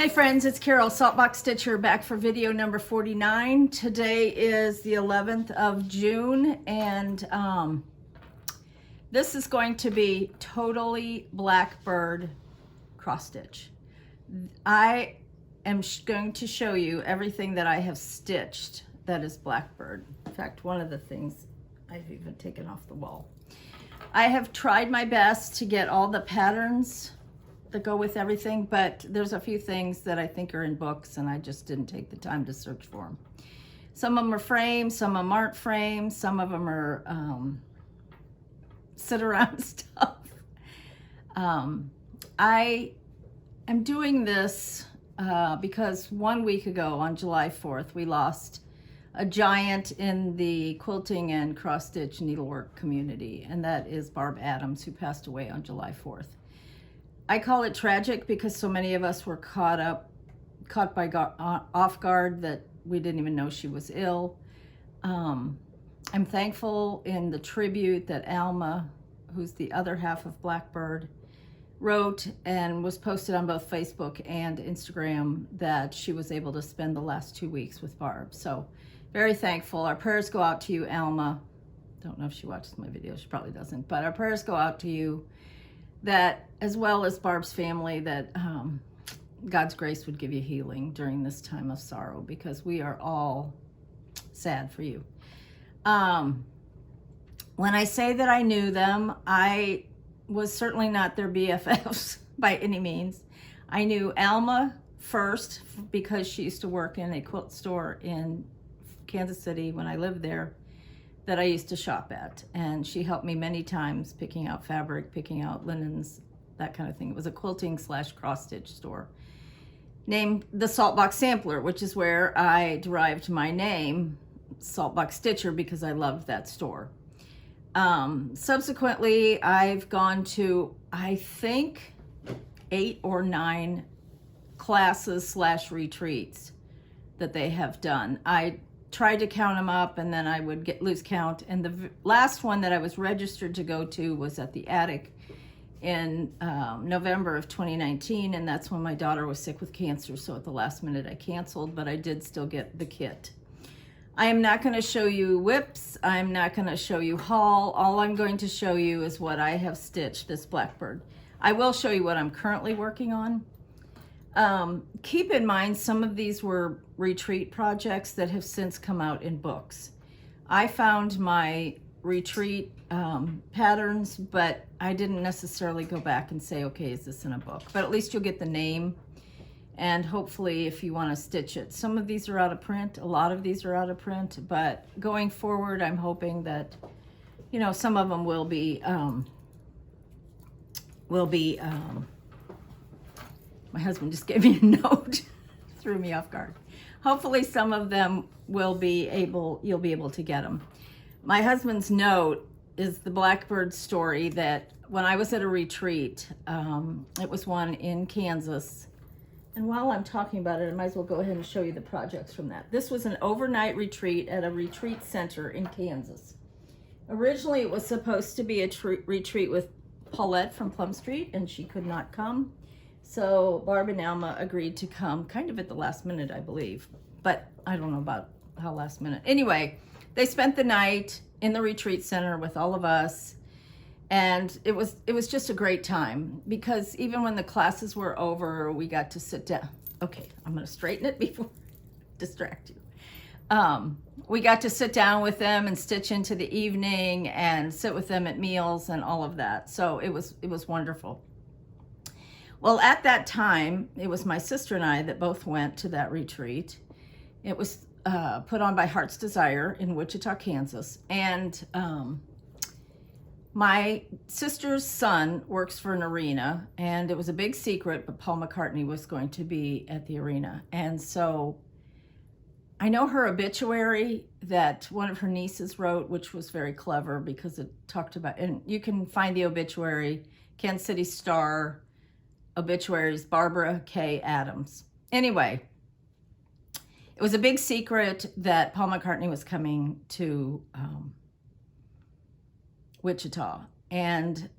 Hey friends, it's Carol, Saltbox Stitcher, back for video number 49. Today is the 11th of June, and this is going to be totally Blackbird cross stitch. I am going to show you everything that I have stitched that is Blackbird. In fact, one of the things I've even taken off the wall. I have tried my best to get all the patterns that go with everything, but there's a few things that I think are in books and I just didn't take the time to search for them. Some of them are framed, some of them aren't framed, some of them are sit around stuff. I am doing this because 1 week ago on July 4th, we lost a giant in the quilting and cross stitch needlework community, and that is Barb Adams, who passed away on July 4th. I call it tragic because so many of us were caught off guard that we didn't even know she was ill. I'm thankful in the tribute that Alma, who's the other half of Blackbird, wrote and was posted on both Facebook and Instagram, that she was able to spend the last 2 weeks with Barb. So very thankful. Our prayers go out to you, Alma. Don't know if she watches my videos, she probably doesn't, but our prayers go out to you, that as well as Barb's family, that God's grace would give you healing during this time of sorrow, because we are all sad for you. When I say that I knew them, I was certainly not their BFFs by any means. I knew Alma first because she used to work in a quilt store in Kansas City when I lived there, that I used to shop at, and she helped me many times picking out fabric, picking out linens, that kind of thing. It was a quilting / cross stitch store named the Saltbox Sampler, which is where I derived my name, Saltbox Stitcher, because I loved that store. Subsequently, I've gone to, I think, 8 or 9 classes / retreats that they have done. I tried to count them up and then I would lose count. And the last one that I was registered to go to was at the Attic in November of 2019. And that's when my daughter was sick with cancer. So at the last minute I canceled, but I did still get the kit. I am not going to show you whips. I'm not going to show you haul. All I'm going to show you is what I have stitched this Blackbird. I will show you what I'm currently working on. Keep in mind, some of these were retreat projects that have since come out in books. I found my retreat patterns, but I didn't necessarily go back and say, okay, is this in a book? But at least you'll get the name, and hopefully if you want to stitch it. Some of these are out of print, a lot of these are out of print, but going forward, I'm hoping that, you know, some of them will be my husband just gave me a note, threw me off guard. Hopefully some of them will be able, you'll be able to get them. My husband's note is the Blackbird story that when I was at a retreat, it was one in Kansas. And while I'm talking about it, I might as well go ahead and show you the projects from that. This was an overnight retreat at a retreat center in Kansas. Originally, it was supposed to be a retreat with Paulette from Plum Street, and she could not come. So Barb and Alma agreed to come kind of at the last minute, I believe, but I don't know about how last minute. Anyway, they spent the night in the retreat center with all of us, and it was just a great time, because even when the classes were over, we got to sit down. Okay, I'm going to straighten it before I distract you. We got to sit down with them and stitch into the evening and sit with them at meals and all of that. So it was wonderful. Well, at that time, it was my sister and I that both went to that retreat. It was put on by Heart's Desire in Wichita, Kansas. And my sister's son works for an arena, and it was a big secret, but Paul McCartney was going to be at the arena. And so I know her obituary that one of her nieces wrote, which was very clever because it talked about, and you can find the obituary, Kansas City Star, obituaries, Barbara K. Adams. Anyway, it was a big secret that Paul McCartney was coming to Wichita. And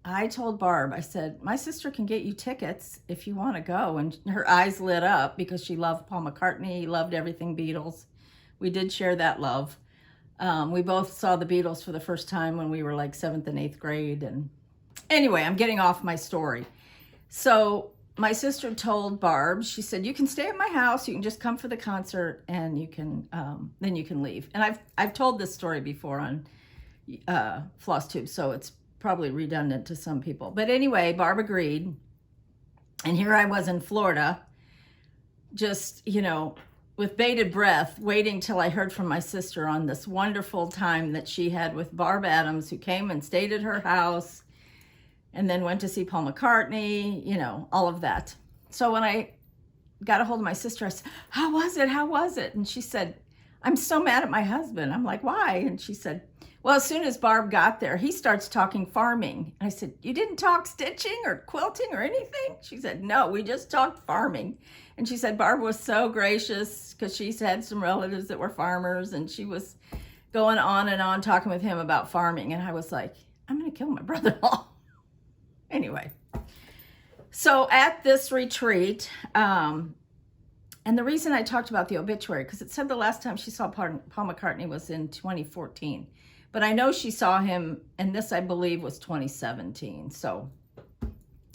I told Barb, I said, my sister can get you tickets if you want to go. And her eyes lit up because she loved Paul McCartney, loved everything Beatles. We did share that love. We both saw the Beatles for the first time when we were like 7th and 8th grade. And anyway, I'm getting off my story. So my sister told Barb, she said, you can stay at my house. You can just come for the concert and you can, then you can leave. And I've told this story before on Floss Tube, so it's probably redundant to some people. But anyway, Barb agreed. And here I was in Florida, just, you know, with bated breath, waiting till I heard from my sister on this wonderful time that she had with Barb Adams, who came and stayed at her house and then went to see Paul McCartney, you know, all of that. So when I got a hold of my sister, I said, how was it? How was it? And she said, I'm so mad at my husband. I'm like, why? And she said, well, as soon as Barb got there, he starts talking farming. And I said, you didn't talk stitching or quilting or anything? She said, no, we just talked farming. And she said Barb was so gracious because she's had some relatives that were farmers, and she was going on and on talking with him about farming. And I was like, I'm going to kill my brother-in-law. Anyway, so at this retreat, and the reason I talked about the obituary, because it said the last time she saw Paul McCartney was in 2014. But I know she saw him, and this, I believe, was 2017. So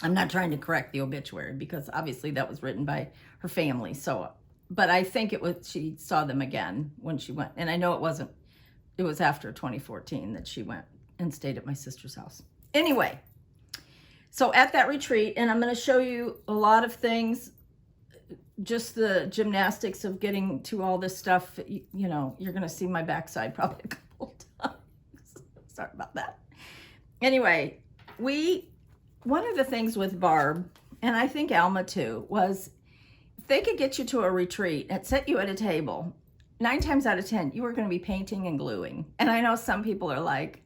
I'm not trying to correct the obituary because obviously that was written by her family. So, but I think it was, she saw them again when she went. And I know it was after 2014 that she went and stayed at my sister's house. Anyway, so at that retreat, and I'm going to show you a lot of things, just the gymnastics of getting to all this stuff. You know, you're going to see my backside probably a couple times. Sorry about that. Anyway, one of the things with Barb, and I think Alma too, was if they could get you to a retreat and set you at a table, 9 times out of 10, you were going to be painting and gluing. And I know some people are like,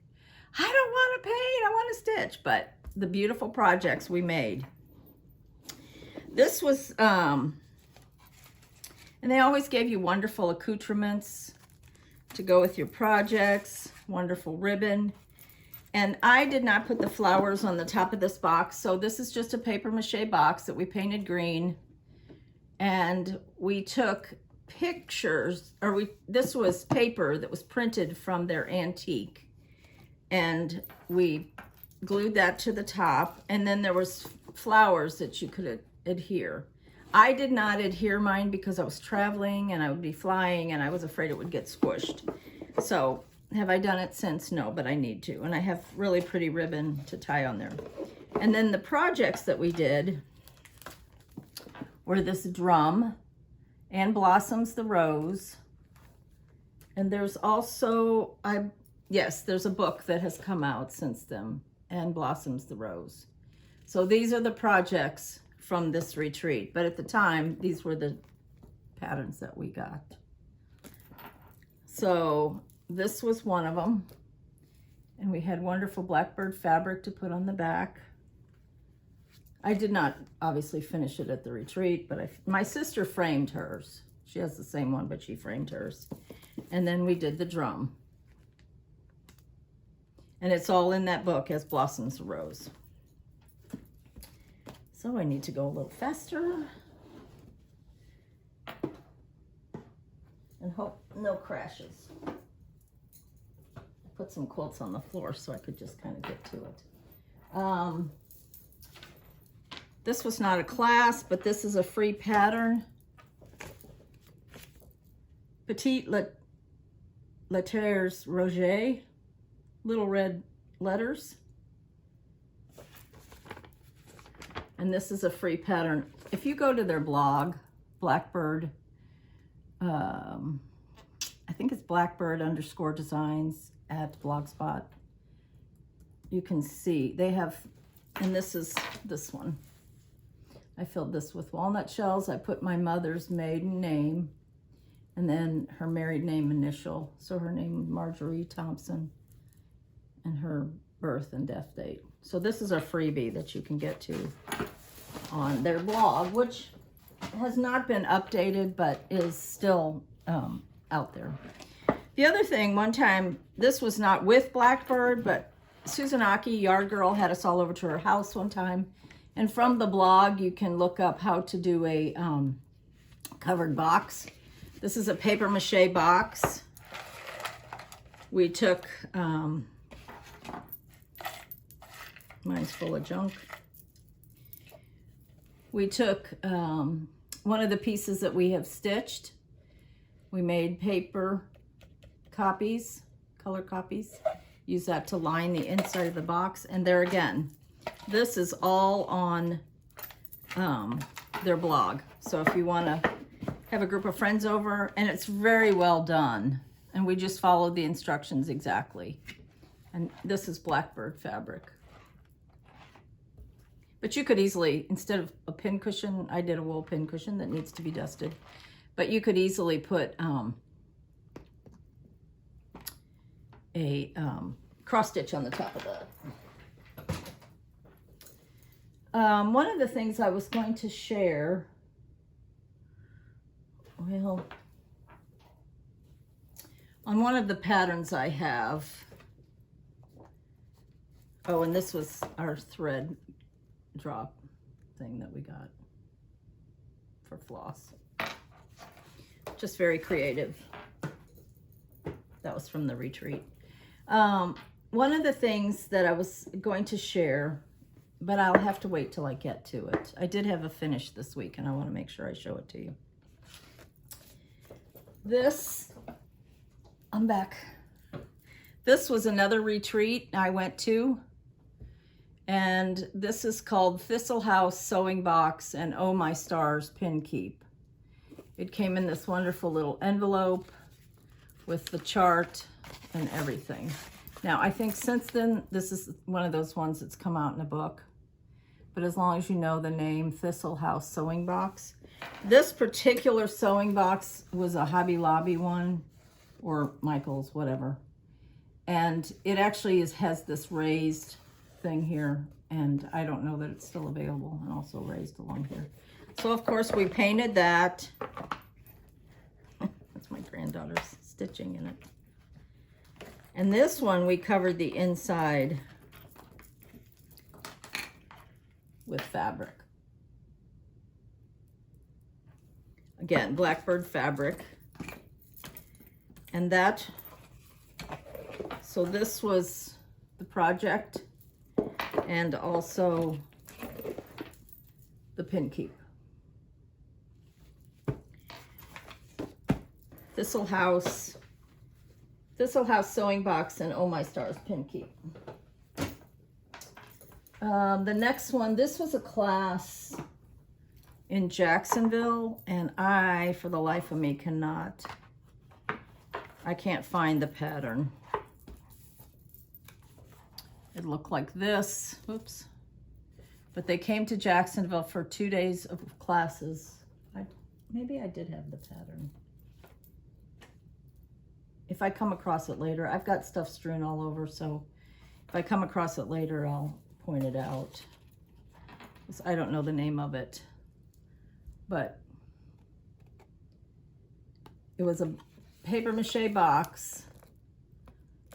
I don't want to paint, I want to stitch. But the beautiful projects we made. This was, and they always gave you wonderful accoutrements to go with your projects, wonderful ribbon. And I did not put the flowers on the top of this box. So this is just a paper mache box that we painted green. And we took pictures, this was paper that was printed from their antique. And we glued that to the top. And then there was flowers that you could adhere. I did not adhere mine because I was traveling and I would be flying and I was afraid it would get squished. So have I done it since? No, but I need to. And I have really pretty ribbon to tie on there. And then the projects that we did were this drum and Blossoms the Rose. And there's also, yes, there's a book that has come out since then, and Blossoms the Rose. So these are the projects from this retreat. But at the time, these were the patterns that we got. So this was one of them. And we had wonderful Blackbird fabric to put on the back. I did not obviously finish it at the retreat, but my sister framed hers. She has the same one, but she framed hers. And then we did the drum. And it's all in that book as Blossoms the Rose. So I need to go a little faster. And hope no crashes. I put some quilts on the floor so I could just kind of get to it. This was not a class, but this is a free pattern. Petite Lettres Roger, little red letters. And this is a free pattern. If you go to their blog, Blackbird, I think it's Blackbird_Designs at Blogspot. You can see they have, and this is this one. I filled this with walnut shells. I put my mother's maiden name and then her married name initial. So her name is Marjorie Thompson and her birth and death date. So this is a freebie that you can get to on their blog, which has not been updated, but is still out there. The other thing, one time, this was not with Blackbird, but Susan Aki, Yard Girl, had us all over to her house one time. And from the blog, you can look up how to do a covered box. This is a paper mache box. We took, mine's full of junk. We took one of the pieces that we have stitched. We made paper copies, color copies. Use that to line the inside of the box. And there again, this is all on their blog. So if you want to have a group of friends over, and it's very well done. And we just followed the instructions exactly. And this is Blackbird fabric. But you could easily, instead of a pin cushion, I did a wool pin cushion that needs to be dusted. But you could easily put a cross stitch on the top of that. One of the things I was going to share, well, on one of the patterns I have, oh, and this was our thread drop thing that we got for floss. Just very creative. That was from the retreat. One of the things that I was going to share, but I'll have to wait till I get to it. I did have a finish this week and I want to make sure I show it to you. This, I'm back. This was another retreat I went to. And this is called Thistle House Sewing Box and Oh My Stars Pin Keep. It came in this wonderful little envelope with the chart and everything. Now, I think since then, this is one of those ones that's come out in a book. But as long as you know the name, Thistle House Sewing Box. This particular sewing box was a Hobby Lobby one, or Michael's, whatever. And it actually has this raised thing here, and I don't know that it's still available, and also raised along here. So of course we painted that. That's my granddaughter's stitching in it. And this one we covered the inside with fabric. Again, Blackbird fabric. And that, so this was the project, and also the pin keep. Thistle House Sewing Box and Oh My Stars Pin Keep. The next one, this was a class in Jacksonville, and I, for the life of me, I can't find the pattern. It looked like this, oops. But they came to Jacksonville for 2 days of classes. Maybe I did have the pattern. If I come across it later, I've got stuff strewn all over, so if I come across it later, I'll point it out. I don't know the name of it, but it was a paper mache box.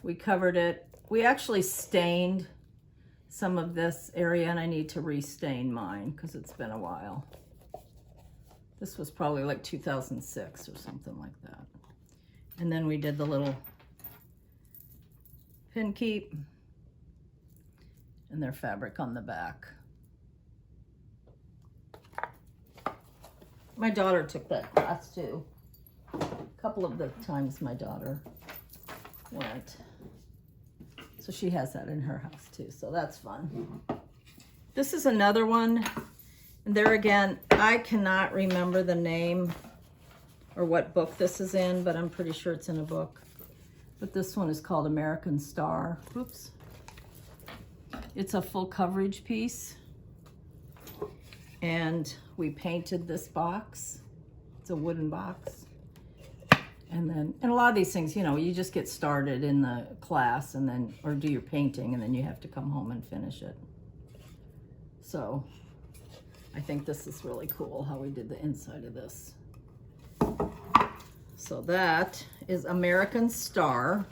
We covered it. We actually stained some of this area, and I need to restain mine because it's been a while. This was probably like 2006 or something like that. And then we did the little pin keep and their fabric on the back. My daughter took that class too. A couple of the times my daughter went. So she has that in her house too, so that's fun. This is another one. And there again, I cannot remember the name or what book this is in, but I'm pretty sure it's in a book. But this one is called American Star. Oops. It's a full coverage piece. And we painted this box. It's a wooden box. And a lot of these things, you know, you just get started in the class and then, or do your painting, and then you have to come home and finish it. So I think this is really cool how we did the inside of this. So that is American Star.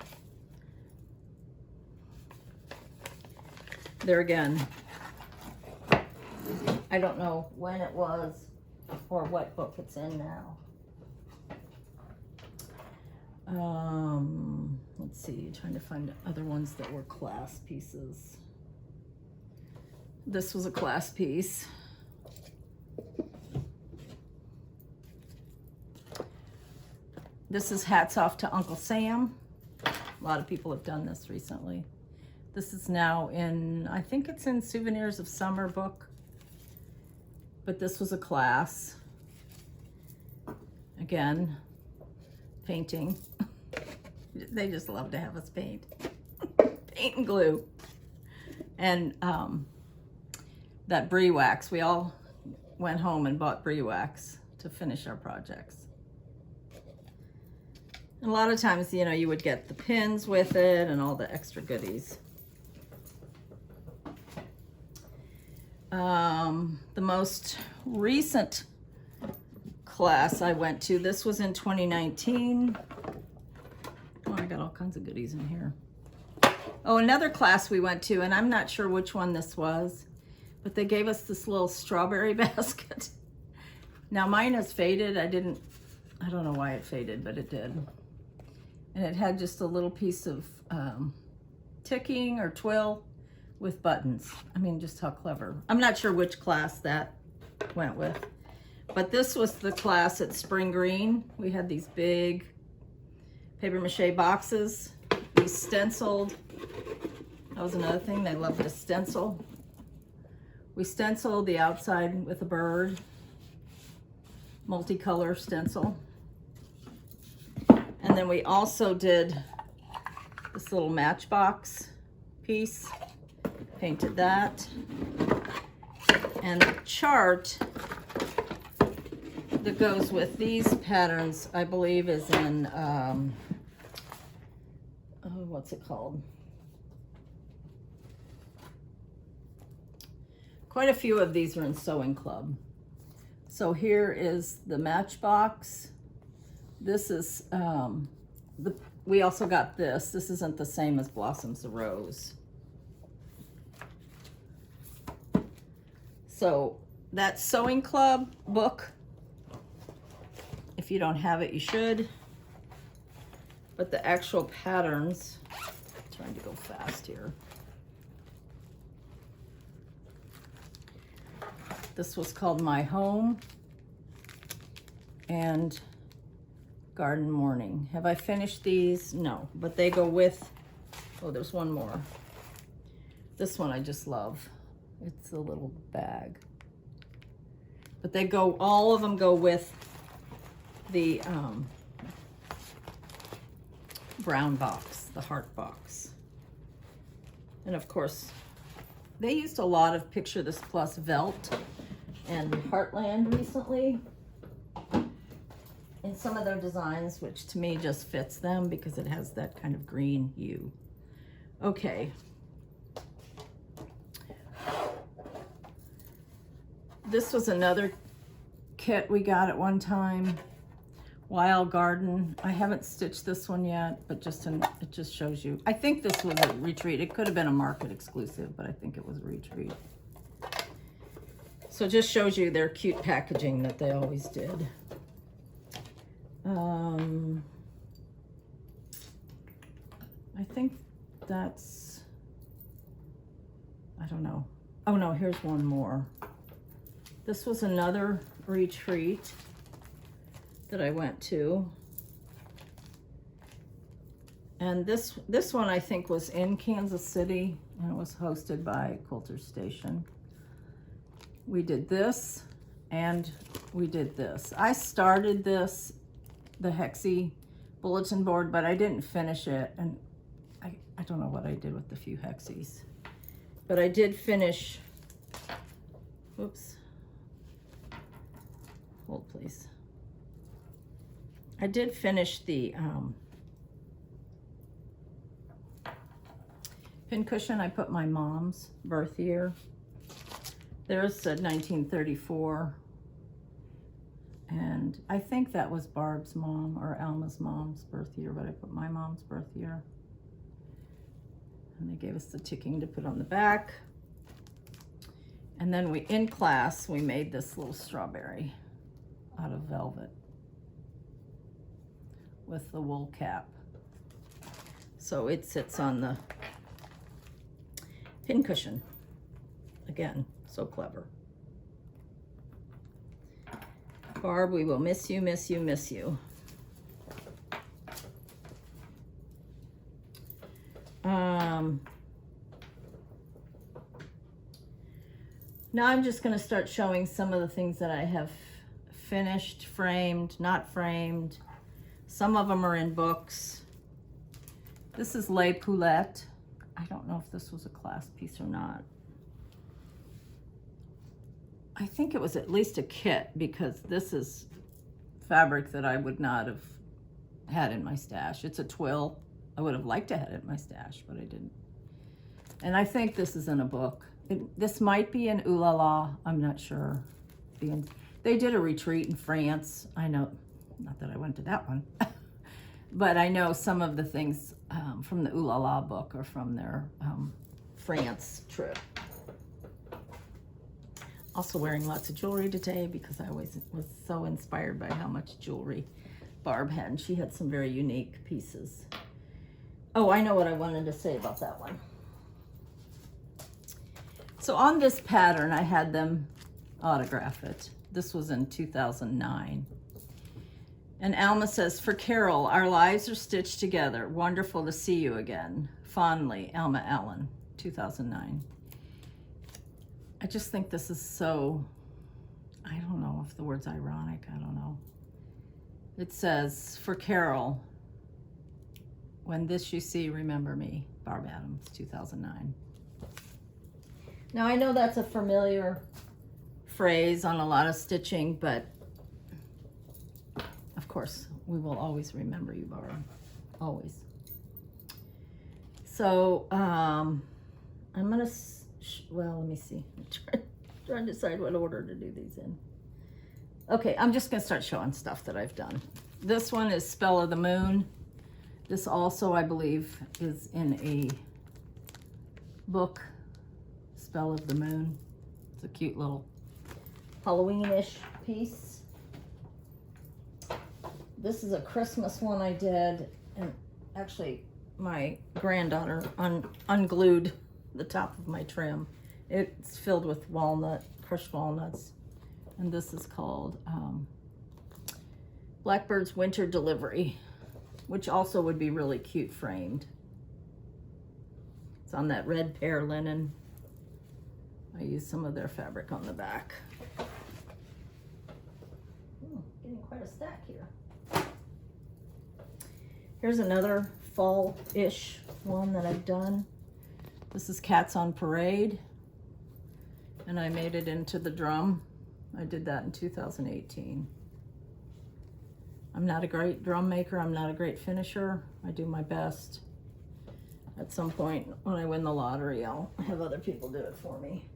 there again, I don't know when it was or what book it's in now. Let's see, trying to find other ones that were class pieces. This was a class piece. This is Hats Off to Uncle Sam. A lot of people have done this recently. This is now in, I think it's in Souvenirs of Summer book. But this was a class. Again, painting. They just love to have us paint. Paint and glue. And that brie wax. We all went home and bought brie wax to finish our projects. And a lot of times, you know, you would get the pins with it and all the extra goodies. The most recent class I went to, this was in 2019. Oh, I got all kinds of goodies in here. Oh, another class we went to, and I'm not sure which one this was, but they gave us this little strawberry basket. Now mine is faded. I don't know why it faded, but it did. And it had just a little piece of ticking or twill with buttons. I mean, just how clever. I'm not sure which class that went with, but this was the class at Spring Green. We had these big paper mache boxes. We stenciled. That was another thing. They loved to stencil. We stenciled the outside with a bird. Multicolor stencil. And then we also did this little matchbox piece. Painted that. And the chart that goes with these patterns, I believe, is in, what's it called? Quite a few of these are in Sewing Club. So here is the matchbox. This is, we also got this. This isn't the same as Blossoms of Rose. So that Sewing Club book, if you don't have it, you should. But the actual patterns, I'm trying to go fast here. This was called My Home and Garden Morning. Have I finished these? No, but they go with, oh, there's one more. This one I just love. It's a little bag. But they go, all of them go with the brown box, the heart box. And of course, they used a lot of Picture This Plus Velt and Heartland recently in some of their designs, which to me just fits them because it has that kind of green hue. Okay. This was another kit we got at one time. Wild Garden. I haven't stitched this one yet, but it just shows you. I think this was a retreat. It could have been a market exclusive, but I think it was a retreat. So it just shows you their cute packaging that they always did. I think that's, I don't know. Oh no, here's one more. This was another retreat that I went to. And this one I think was in Kansas City, and it was hosted by Quilter Station. We did this and we did this. I started this, the Hexie bulletin board, but I didn't finish it, and I don't know what I did with the few Hexies. But I did finish, whoops, hold please. I did finish the pin cushion. I put my mom's birth year. There's said 1934. And I think that was Barb's mom or Alma's mom's birth year, but I put my mom's birth year. And they gave us the ticking to put on the back. And then in class, we made this little strawberry out of velvet with the wool cap. So it sits on the pincushion. Again, so clever. Barb, we will miss you, miss you, miss you. Now I'm just going to start showing some of the things that I have finished, framed, not framed. Some of them are in books. This is Les Poulettes. I don't know if this was a class piece or not. I think it was at least a kit, because this is fabric that I would not have had in my stash. It's a twill. I would have liked to have it in my stash, but I didn't. And I think this is in a book. This might be in Ooh La La. I'm not sure. They did a retreat in France. I know, not that I went to that one, but I know some of the things from the Ooh La La book are from their France trip. Also wearing lots of jewelry today because I always was so inspired by how much jewelry Barb had. And she had some very unique pieces. Oh, I know what I wanted to say about that one. So on this pattern, I had them autograph it. This was in 2009. And Alma says, for Carol, our lives are stitched together. Wonderful to see you again. Fondly, Alma Allen, 2009. I just think this is so, I don't know if the word's ironic, I don't know. It says, for Carol, when this you see, remember me, Barb Adams, 2009. Now I know that's a familiar phrase on a lot of stitching, but of course, we will always remember you, Barb, always. So, I'm gonna, well, let me see. I'm trying to decide what order to do these in. Okay, I'm just gonna start showing stuff that I've done. This one is Spell of the Moon. This also, I believe, is in a book, Spell of the Moon. It's a cute little Halloween-ish piece. This is a Christmas one I did, and actually my granddaughter unglued the top of my trim. It's filled with crushed walnuts, and this is called Blackbird's Winter Delivery, which also would be really cute framed. It's on that red pear linen. I used some of their fabric on the back. Getting quite a stack here. Here's another fall-ish one that I've done. This is Cats on Parade, and I made it into the drum. I did that in 2018. I'm not a great drum maker. I'm not a great finisher. I do my best. At some point when I win the lottery, I'll have other people do it for me.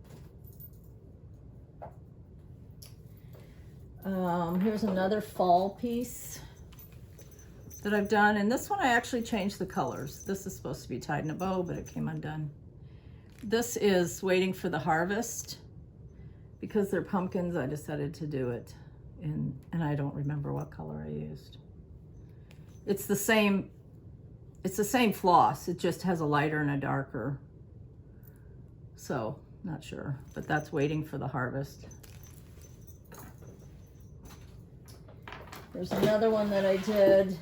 Here's another fall piece that I've done, and this one I actually changed the colors. This is supposed to be tied in a bow, but it came undone. This is Waiting for the Harvest. Because they're pumpkins, I decided to do it in, and I don't remember what color I used. It's the same floss, it just has a lighter and a darker. So, not sure, but that's Waiting for the Harvest. There's another one that I did.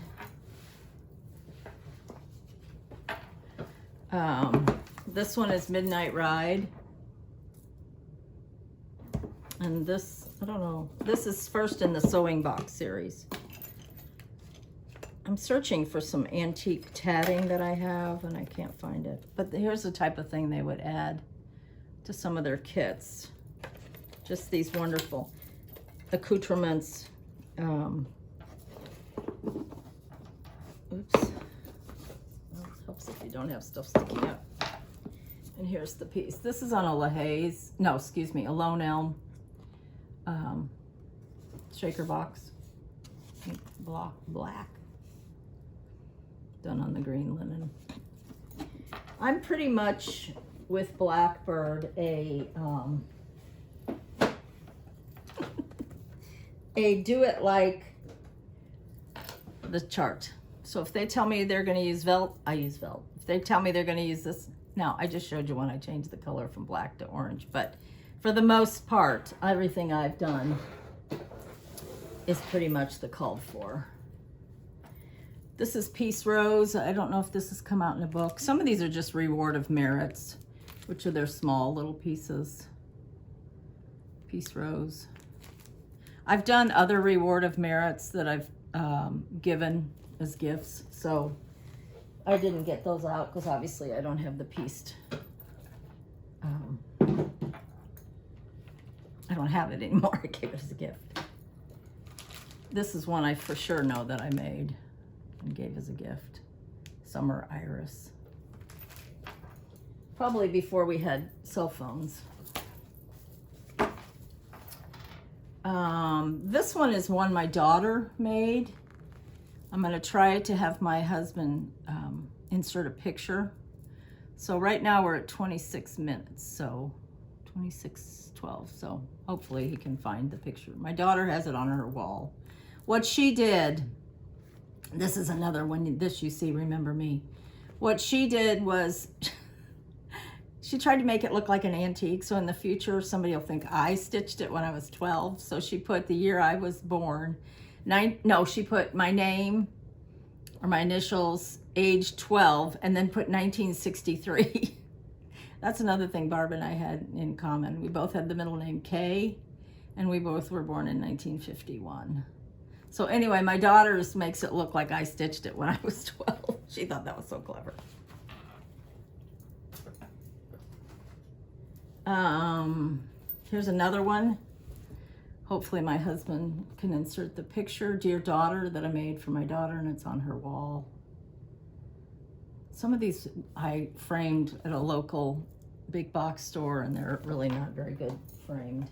This one is Midnight Ride. And this, I don't know, this is first in the Sewing Box series. I'm searching for some antique tatting that I have, and I can't find it. But here's the type of thing they would add to some of their kits. Just these wonderful accoutrements. Oops. Well, it helps if you don't have stuff sticking up. And here's the piece. This is on a LaHaye's, no, excuse me, a Lone Elm shaker box. Black. Done on the green linen. I'm pretty much with Blackbird a a do it like the chart. So if they tell me they're going to use Velt, I use Velt. If they tell me they're going to use this, now I just showed you when I changed the color from black to orange, but for the most part, everything I've done is pretty much the called for. This is Peace Rose. I don't know if this has come out in a book. Some of these are just Reward of Merits, which are their small little pieces. Peace Rose. I've done other Reward of Merits that I've given as gifts, so I didn't get those out because obviously I don't have the pieced. I don't have it anymore. I gave it as a gift. This is one I for sure know that I made and gave as a gift. Summer Iris. Probably before we had cell phones. This one is one my daughter made. I'm going to try to have my husband insert a picture. So right now we're at 26 minutes, so 26:12. So hopefully he can find the picture. My daughter has it on her wall. What she did, this is another one, this you see, remember me. What she did was she tried to make it look like an antique, so in the future somebody will think I stitched it when I was 12. So she put the year I was born. She put my name or my initials, age 12, and then put 1963. That's another thing Barb and I had in common. We both had the middle name K, and we both were born in 1951. So anyway, my daughter's makes it look like I stitched it when I was 12. She thought that was so clever. Here's another one. Hopefully my husband can insert the picture. Dear Daughter, that I made for my daughter, and it's on her wall. Some of these I framed at a local big box store, and they're really not very good framed.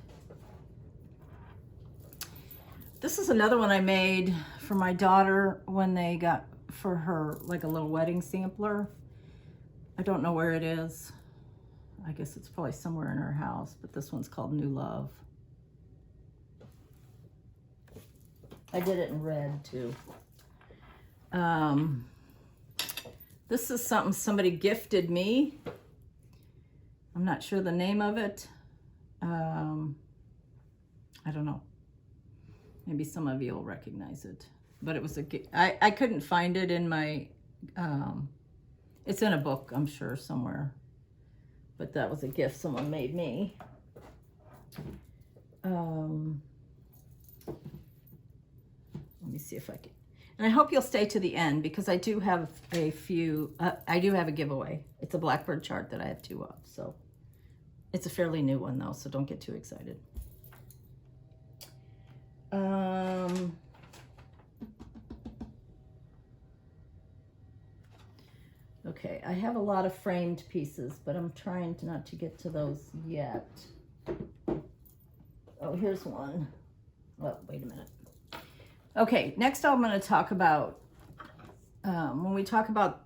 This is another one I made for my daughter when they got for her like a little wedding sampler. I don't know where it is. I guess it's probably somewhere in her house, but this one's called New Love. I did it in red too. This is something somebody gifted me. I'm not sure the name of it. I don't know. Maybe some of you will recognize it. But it was I couldn't find it in my, it's in a book, I'm sure, somewhere. But that was a gift someone made me. Let me see if I can. And I hope you'll stay to the end because I do have a few, I do have a giveaway. It's a Blackbird chart that I have 2 of. So it's a fairly new one though, so don't get too excited. Okay, I have a lot of framed pieces, but I'm trying not to get to those yet. Oh, here's one. Oh, wait a minute. Okay, next I'm going to talk about, when we talk about,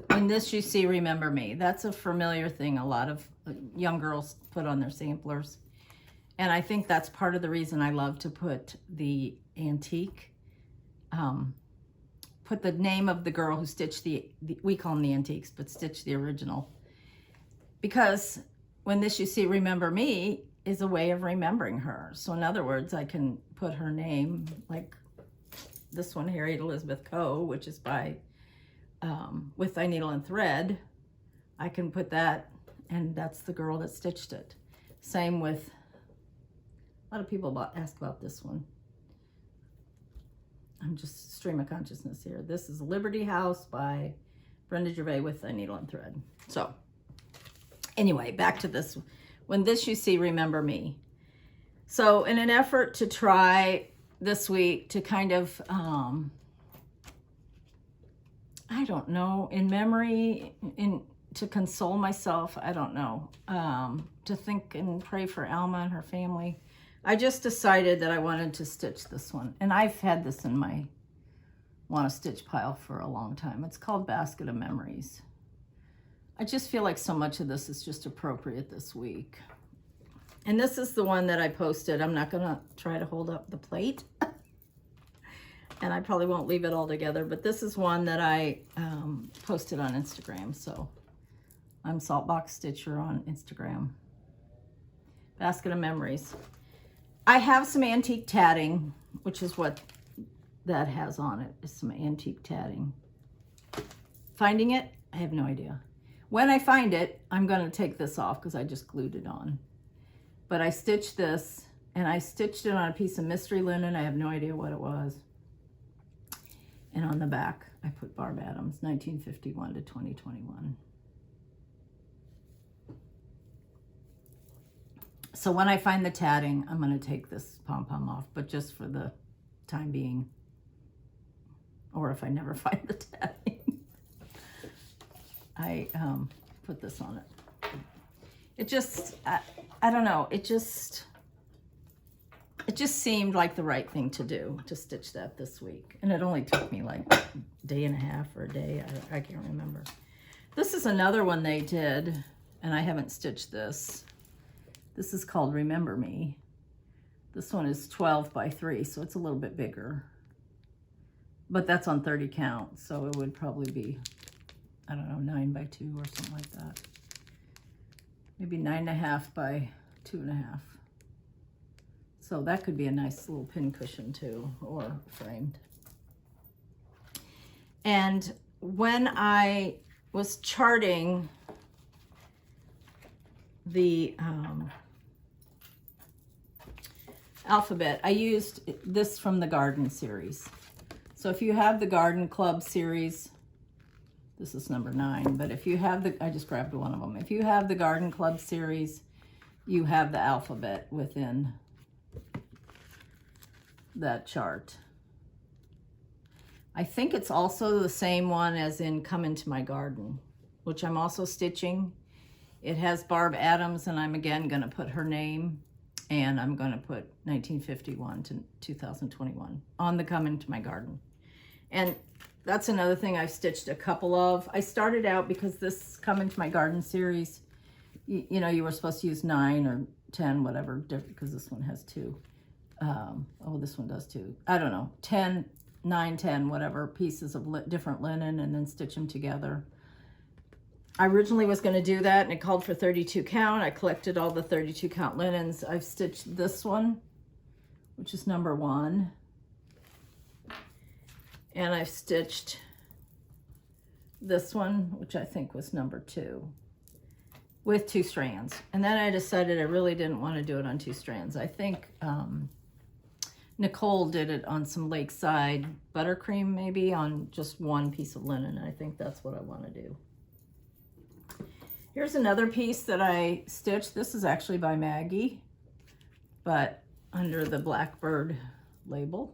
in this you see Remember Me. That's a familiar thing a lot of young girls put on their samplers. And I think that's part of the reason I love to put the antique, put the name of the girl who stitched the, we call them the antiques, but stitched the original. Because when this you see Remember Me is a way of remembering her. So in other words, I can put her name, like this one, Harriet Elizabeth Coe, which is by With Thy Needle and Thread. I can put that, and that's the girl that stitched it. Same with, a lot of people ask about this one. I'm just stream of consciousness here. This is Liberty House by Brenda Gervais, With Thy Needle and Thread. So anyway, back to this. When this you see Remember Me. So in an effort to try this week to kind of, I don't know, in memory, to console myself, I don't know, to think and pray for Alma and her family, I just decided that I wanted to stitch this one. And I've had this in my want to stitch pile for a long time. It's called Basket of Memories. I just feel like so much of this is just appropriate this week. And this is the one that I posted. I'm not going to try to hold up the plate. and I probably won't leave it all together, but this is one that I posted on Instagram. So I'm Saltbox Stitcher on Instagram. Basket of Memories. I have some antique tatting, which is what that has on it, is some antique tatting. Finding it, I have no idea. When I find it, I'm going to take this off because I just glued it on. But I stitched this, and I stitched it on a piece of mystery linen. I have no idea what it was. And on the back, I put Barb Adams, 1951 to 2021. So when I find the tatting, I'm going to take this pom-pom off, but just for the time being. Or if I never find the tatting, I put this on it. It just, I don't know, it just seemed like the right thing to do, to stitch that this week. And it only took me like a day and a half or a day, I can't remember. This is another one they did, and I haven't stitched this. This is called Remember Me. This one is 12 by 3, so it's a little bit bigger. But that's on 30 count, so it would probably be, I don't know, 9 by 2 or something like that. Maybe 9.5 by 2.5. So that could be a nice little pin cushion too, or framed. And when I was charting the alphabet, I used this from the Garden series. So if you have the Garden Club series, this is number 9, but if you have the, I just grabbed one of them. If you have the Garden Club series, you have the alphabet within that chart. I think it's also the same one as in Come Into My Garden, which I'm also stitching. It has Barb Adams, and I'm again going to put her name, and I'm going to put 1951 to 2021 on the Come Into My Garden. And that's another thing I've stitched a couple of. I started out because this Come Into My Garden series, you know, you were supposed to use 9 or 10, whatever, because this one has 2. Oh, this one does too. I don't know, 10, 9, 10, whatever, pieces of different linen and then stitch them together. I originally was going to do that, and it called for 32 count. I collected all the 32 count linens. I've stitched this one, which is number 1. And I've stitched this one, which I think was number 2, with 2 strands. And then I decided I really didn't want to do it on 2 strands. I think Nicole did it on some Lakeside buttercream, maybe on just 1 piece of linen. I think that's what I want to do. Here's another piece that I stitched. This is actually by Maggie, but under the Blackbird label.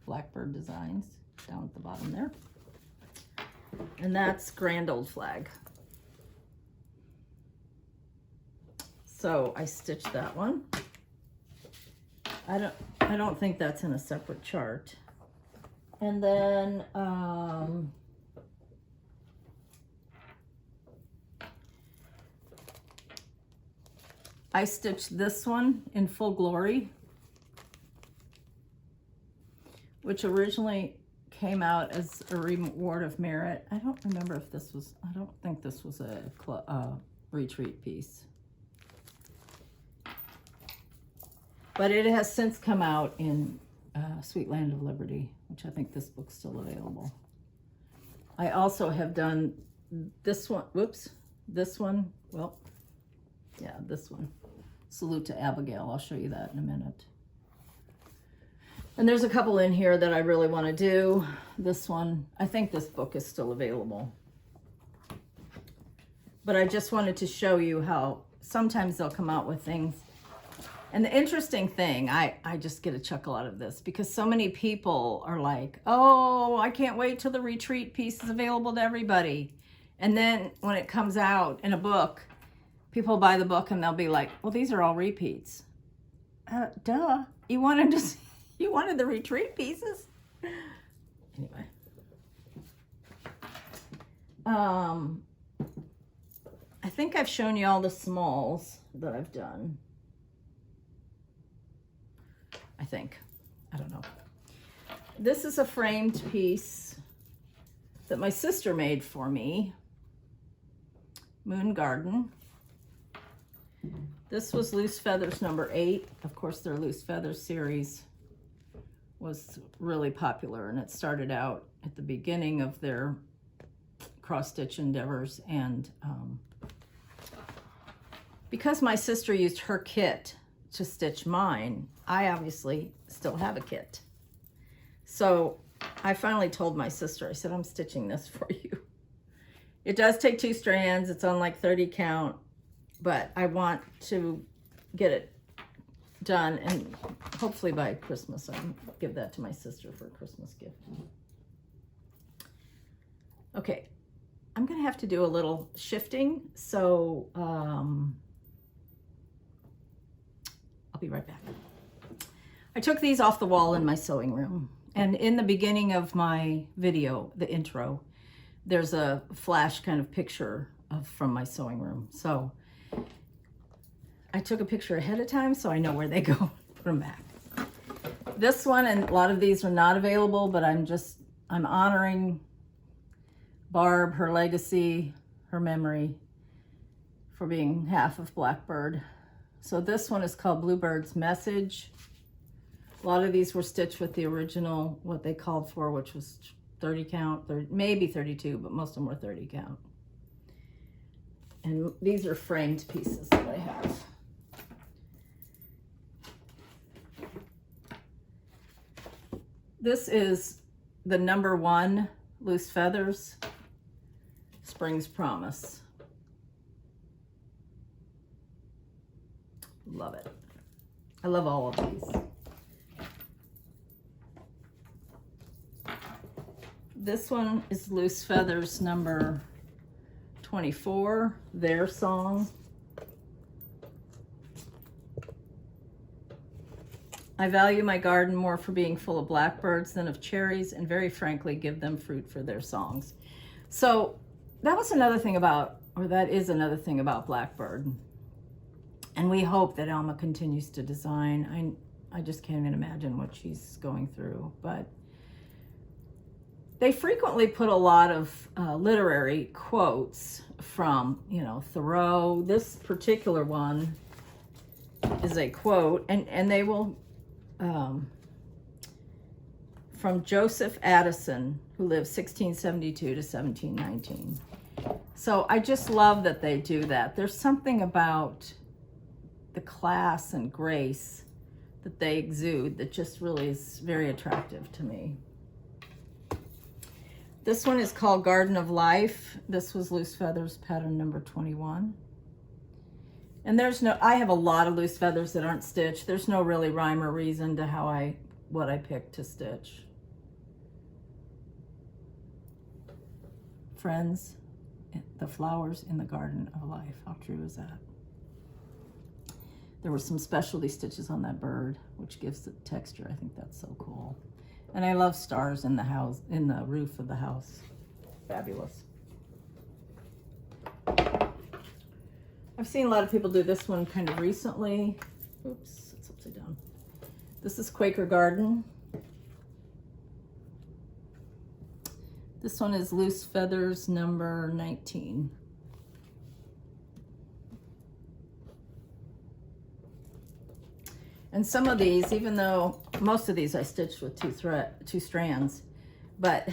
Blackbird Designs down at the bottom there. And that's Grand Old Flag. So I stitched that one. I don't think that's in a separate chart. And then I stitched this one in Full Glory, which originally came out as a reward of merit. I don't remember if this was, I don't think this was a retreat piece. But it has since come out in Sweet Land of Liberty, which I think this book's still available. I also have done this one, whoops, this one, well, yeah, this one. Salute to Abigail, I'll show you that in a minute. And there's a couple in here that I really want to do. This one, I think this book is still available. But I just wanted to show you how sometimes they'll come out with things. And the interesting thing, I just get a chuckle out of this, because so many people are like, oh, I can't wait till the retreat piece is available to everybody. And then when it comes out in a book, people buy the book and they'll be like, well, these are all repeats. Duh, you wanted the retreat pieces? Anyway. I think I've shown you all the smalls that I've done. think. I don't know. This is a framed piece that my sister made for me. Moon Garden. This was Loose Feathers number 8. Of course, their Loose Feathers series was really popular, and it started out at the beginning of their cross-stitch endeavors. And because my sister used her kit to stitch mine, I obviously still have a kit. So I finally told my sister, I said, I'm stitching this for you. It does take 2 strands. It's on like 30 count, but I want to get it done, and hopefully by Christmas I can give that to my sister for a Christmas gift. Okay, I'm gonna have to do a little shifting, so I'll be right back. I took these off the wall in my sewing room, and in the beginning of my video, the intro, there's a flash kind of picture from my sewing room. So I took a picture ahead of time so I know where they go. Put them back. This one, and a lot of these are not available, but I'm honoring Barb, her legacy, her memory, for being half of Blackbird. So this one is called Bluebird's Message. A lot of these were stitched with the original, what they called for, which was 30 count, maybe 32, but most of them were 30 count. And these are framed pieces that I have. This is the number 1 Loose Feathers, Spring's Promise. Love it. I love all of these. This one is Loose Feathers number 24, Their Song. I value my garden more for being full of blackbirds than of cherries, and very frankly give them fruit for their songs. So that was another thing about, or that is another thing about Blackbird. And we hope that Alma continues to design. I just can't even imagine what she's going through, but they frequently put a lot of literary quotes from, Thoreau. This particular one is a quote, and they will, from Joseph Addison, who lived 1672 to 1719. So I just love that they do that. There's something about the class and grace that they exude that just really is very attractive to me. This one is called Garden of Life. This was Loose Feathers pattern number 21. And I have a lot of loose feathers that aren't stitched. There's no really rhyme or reason to what I picked to stitch. Friends, the flowers in the garden of life. How true is that? There were some specialty stitches on that bird, which gives the texture. I think that's so cool. And I love stars in the house, in the roof of the house. Fabulous. I've seen a lot of people do this one kind of recently. Oops, it's upside down. This is Quaker Garden. This one is Loose Feathers number 19. And some of these, even though most of these I stitched with two strands, but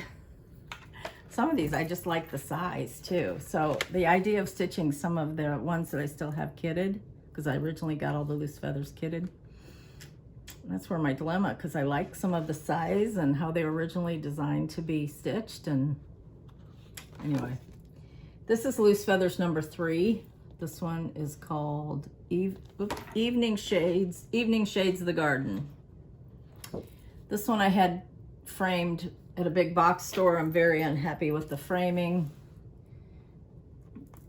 some of these I just like the size too. So the idea of stitching some of the ones that I still have kitted, because I originally got all the loose feathers kitted, that's where my dilemma, because I like some of the size and how they were originally designed to be stitched. And anyway, this is Loose Feathers number 3. This one is called Evening Shades of the Garden. This one I had framed at a big box store. I'm very unhappy with the framing.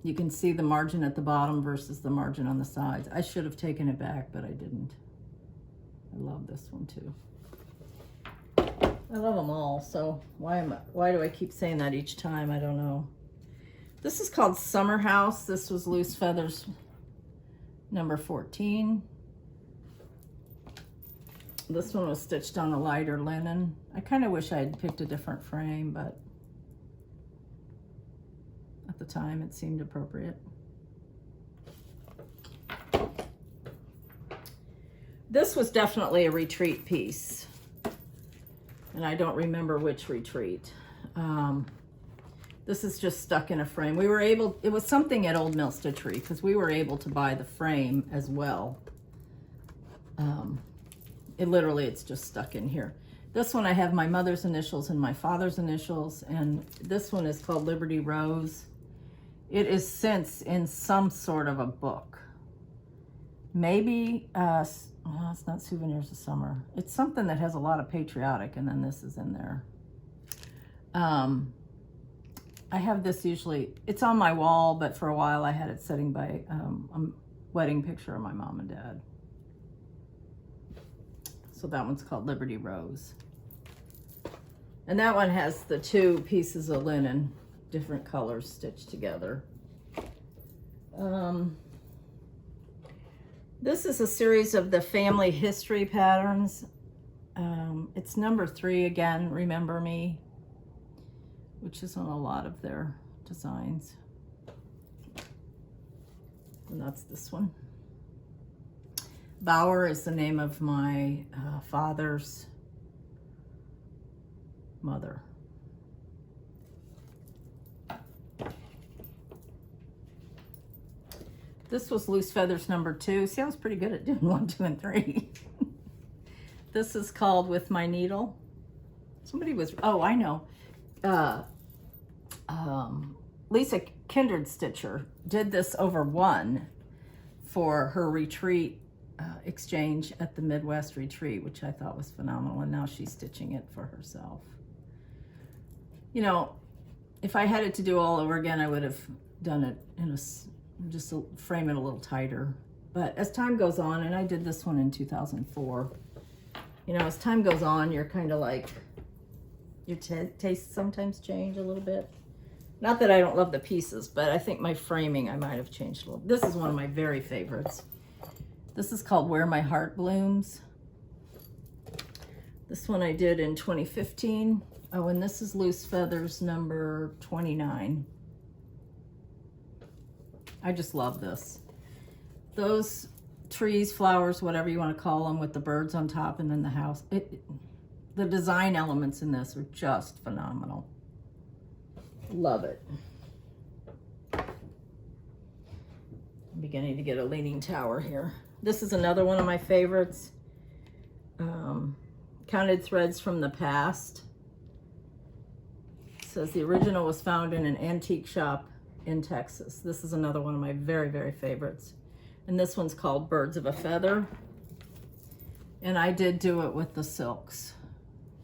You can see the margin at the bottom versus the margin on the sides. I should have taken it back, but I didn't. I love this one too. I love them all, so why do I keep saying that each time? I don't know. This is called Summer House. This was Loose Feathers number 14. This one was stitched on a lighter linen. I kind of wish I had picked a different frame, but at the time it seemed appropriate. This was definitely a retreat piece, and I don't remember which retreat. This is just stuck in a frame. We were able, it was something at Old Mill Stitchery, because we were able to buy the frame as well. It's just stuck in here. This one I have my mother's initials and my father's initials, and this one is called Liberty Rose. It is since in some sort of a book. Maybe, it's not Souvenirs of Summer. It's something that has a lot of patriotic, and then this is in there. I have this usually, it's on my wall, but for a while I had it sitting by a wedding picture of my mom and dad. So that one's called Liberty Rose. And that one has the two pieces of linen, different colors stitched together. This is a series of the family history patterns. It's number 3 again, Remember Me, which is on a lot of their designs. And that's this one. Bauer is the name of my father's mother. This was Loose Feathers number 2. See, I was pretty good at doing 1, 2, and 3. This is called With My Needle. Somebody was, oh, I know. Lisa Kindred Stitcher did this over 1 for her retreat exchange at the Midwest retreat, which I thought was phenomenal, and now she's stitching it for herself. You know, if I had it to do all over again, I would have done it in just frame it a little tighter. But as time goes on, and I did this one in 2004, you know, as time goes on, you're kind of like, your tastes sometimes change a little bit. Not that I don't love the pieces, but I think my framing I might have changed a little. This is one of my very favorites. This is called Where My Heart Blooms. This one I did in 2015. Oh, and this is Loose Feathers number 29. I just love this. Those trees, flowers, whatever you want to call them, with the birds on top and then the house. The design elements in this are just phenomenal. Love it. I'm beginning to get a leaning tower here. This is another one of my favorites. Counted Threads from the Past. It says the original was found in an antique shop in Texas. This is another one of my very, very favorites. And this one's called Birds of a Feather. And I did do it with the silks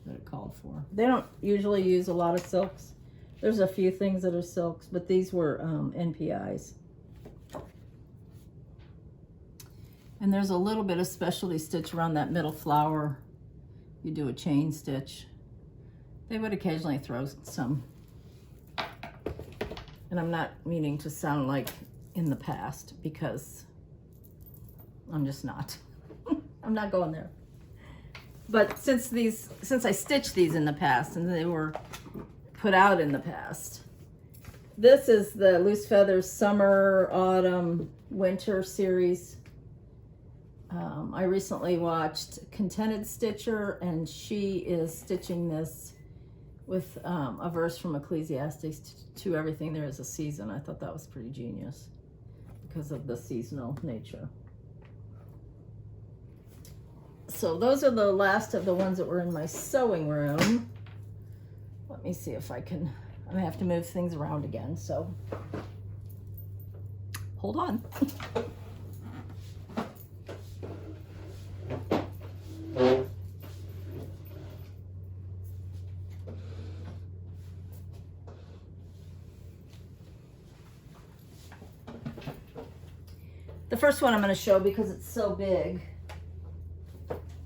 that it called for. They don't usually use a lot of silks. There's a few things that are silks, but these were NPIs. And there's a little bit of specialty stitch around that middle flower. You do a chain stitch. They would occasionally throw some. And I'm not meaning to sound like in the past, because I'm just not. I'm not going there. But since I stitched these in the past and they were put out in the past, this is the Loose Feathers Summer, Autumn, Winter series. I recently watched Contented Stitcher, and she is stitching this with a verse from Ecclesiastes, to everything there is a season. I thought that was pretty genius because of the seasonal nature. So those are the last of the ones that were in my sewing room. Let me see if I can, I'm gonna have to move things around again, so hold on. The first one I'm going to show, because it's so big,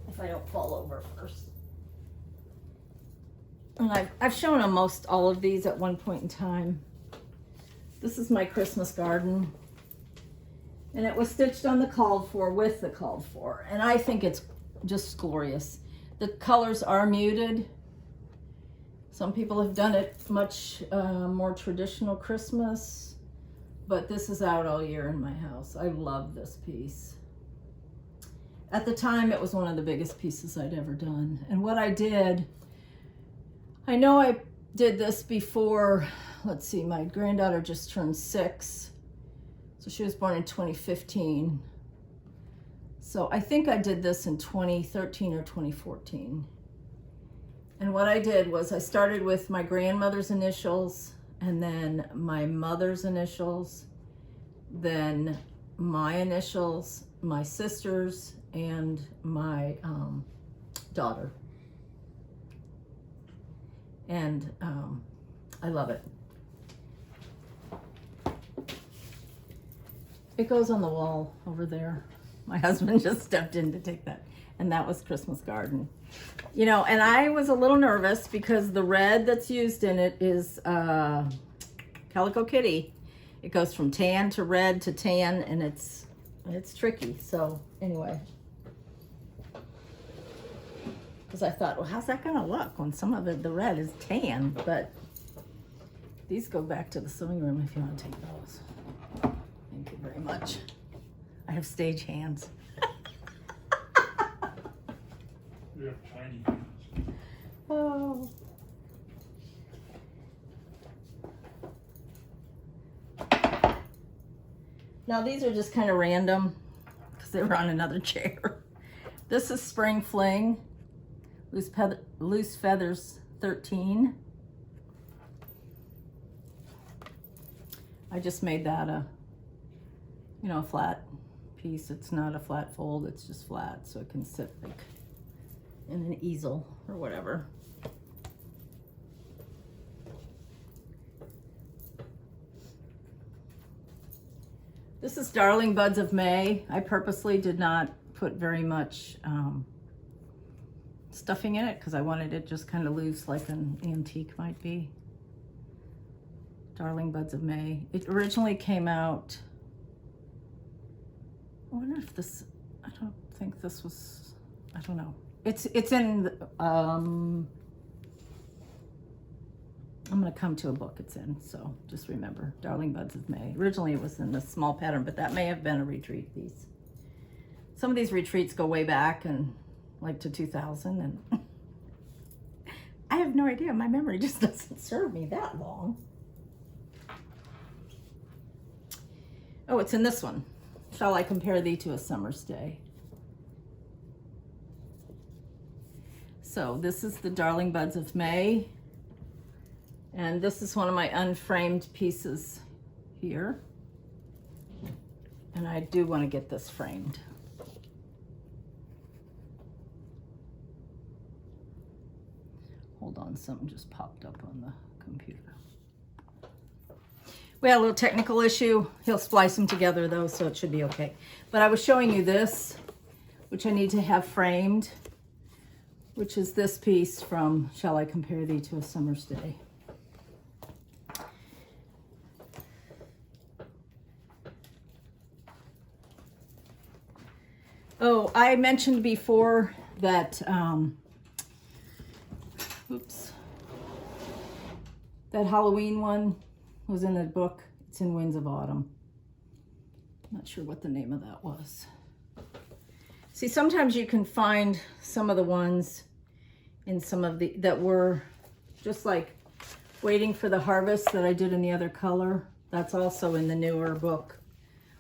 if I don't fall over first. And I've shown almost all of these at one point in time. This is my Christmas garden. And it was stitched on the called for with the called for. And I think it's just glorious. The colors are muted. Some people have done it much more traditional Christmas, but this is out all year in my house. I love this piece. At the time, it was one of the biggest pieces I'd ever done. And what I did, I know I did this before, let's see, my granddaughter just turned 6. So she was born in 2015. So I think I did this in 2013 or 2014. And what I did was I started with my grandmother's initials, and then my mother's initials, then my initials, my sister's, and my daughter. And I love it. It goes on the wall over there. My husband just stepped in to take that. And that was Christmas Garden. You know, and I was a little nervous because the red that's used in it is Calico Kitty. It goes from tan to red to tan, and it's tricky. So anyway, because I thought, well, how's that gonna look when some of it, the red is tan? But these go back to the sewing room if you want to take those. Thank you very much. I have stage hands. You have tiny hands. Oh. Now these are just kind of random because they were on another chair. This is Spring Fling, Loose Feathers 13. I just made that a flat piece. It's not a flat fold, it's just flat, so it can sit like in an easel or whatever. This is Darling Buds of May. I purposely did not put very much stuffing in it because I wanted it just kind of loose like an antique might be. Darling Buds of May. It originally came out, I wonder if this, I don't think this was, I don't know. It's in, I'm gonna come to a book it's in, so just remember, Darling Buds of May. Originally it was in a small pattern, but that may have been a retreat piece. Some of these retreats go way back and like to 2000, and I have no idea. My memory just doesn't serve me that long. Oh, it's in this one. Shall I compare thee to a summer's day? So this is the Darling Buds of May. And this is one of my unframed pieces here. And I do want to get this framed. Hold on, something just popped up on the computer. We had a little technical issue. He'll splice them together though, so it should be okay. But I was showing you this, which I need to have framed, which is this piece from Shall I Compare Thee to a Summer's Day? Oh, I mentioned before that, that Halloween one was in a book. It's in Winds of Autumn. Not sure what the name of that was. See, sometimes you can find some of the ones in some of the, that were just like Waiting for the Harvest that I did in the other color. That's also in the newer book,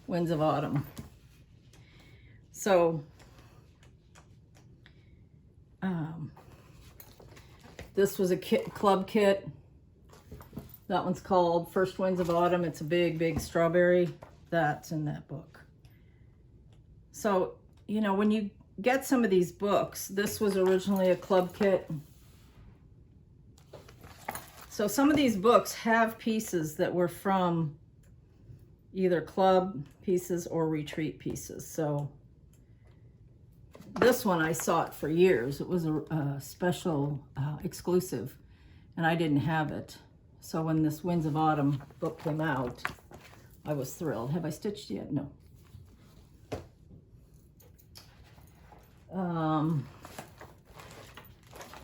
Winds of Autumn. So, this was a club kit. That one's called First Winds of Autumn. It's a big, big strawberry. That's in that book. So, you know, when you get some of these books, this was originally a club kit. So some of these books have pieces that were from either club pieces or retreat pieces. So this one I sought for years. It was a special exclusive, and I didn't have it. So when this Winds of Autumn book came out, I was thrilled. Have I stitched yet? No.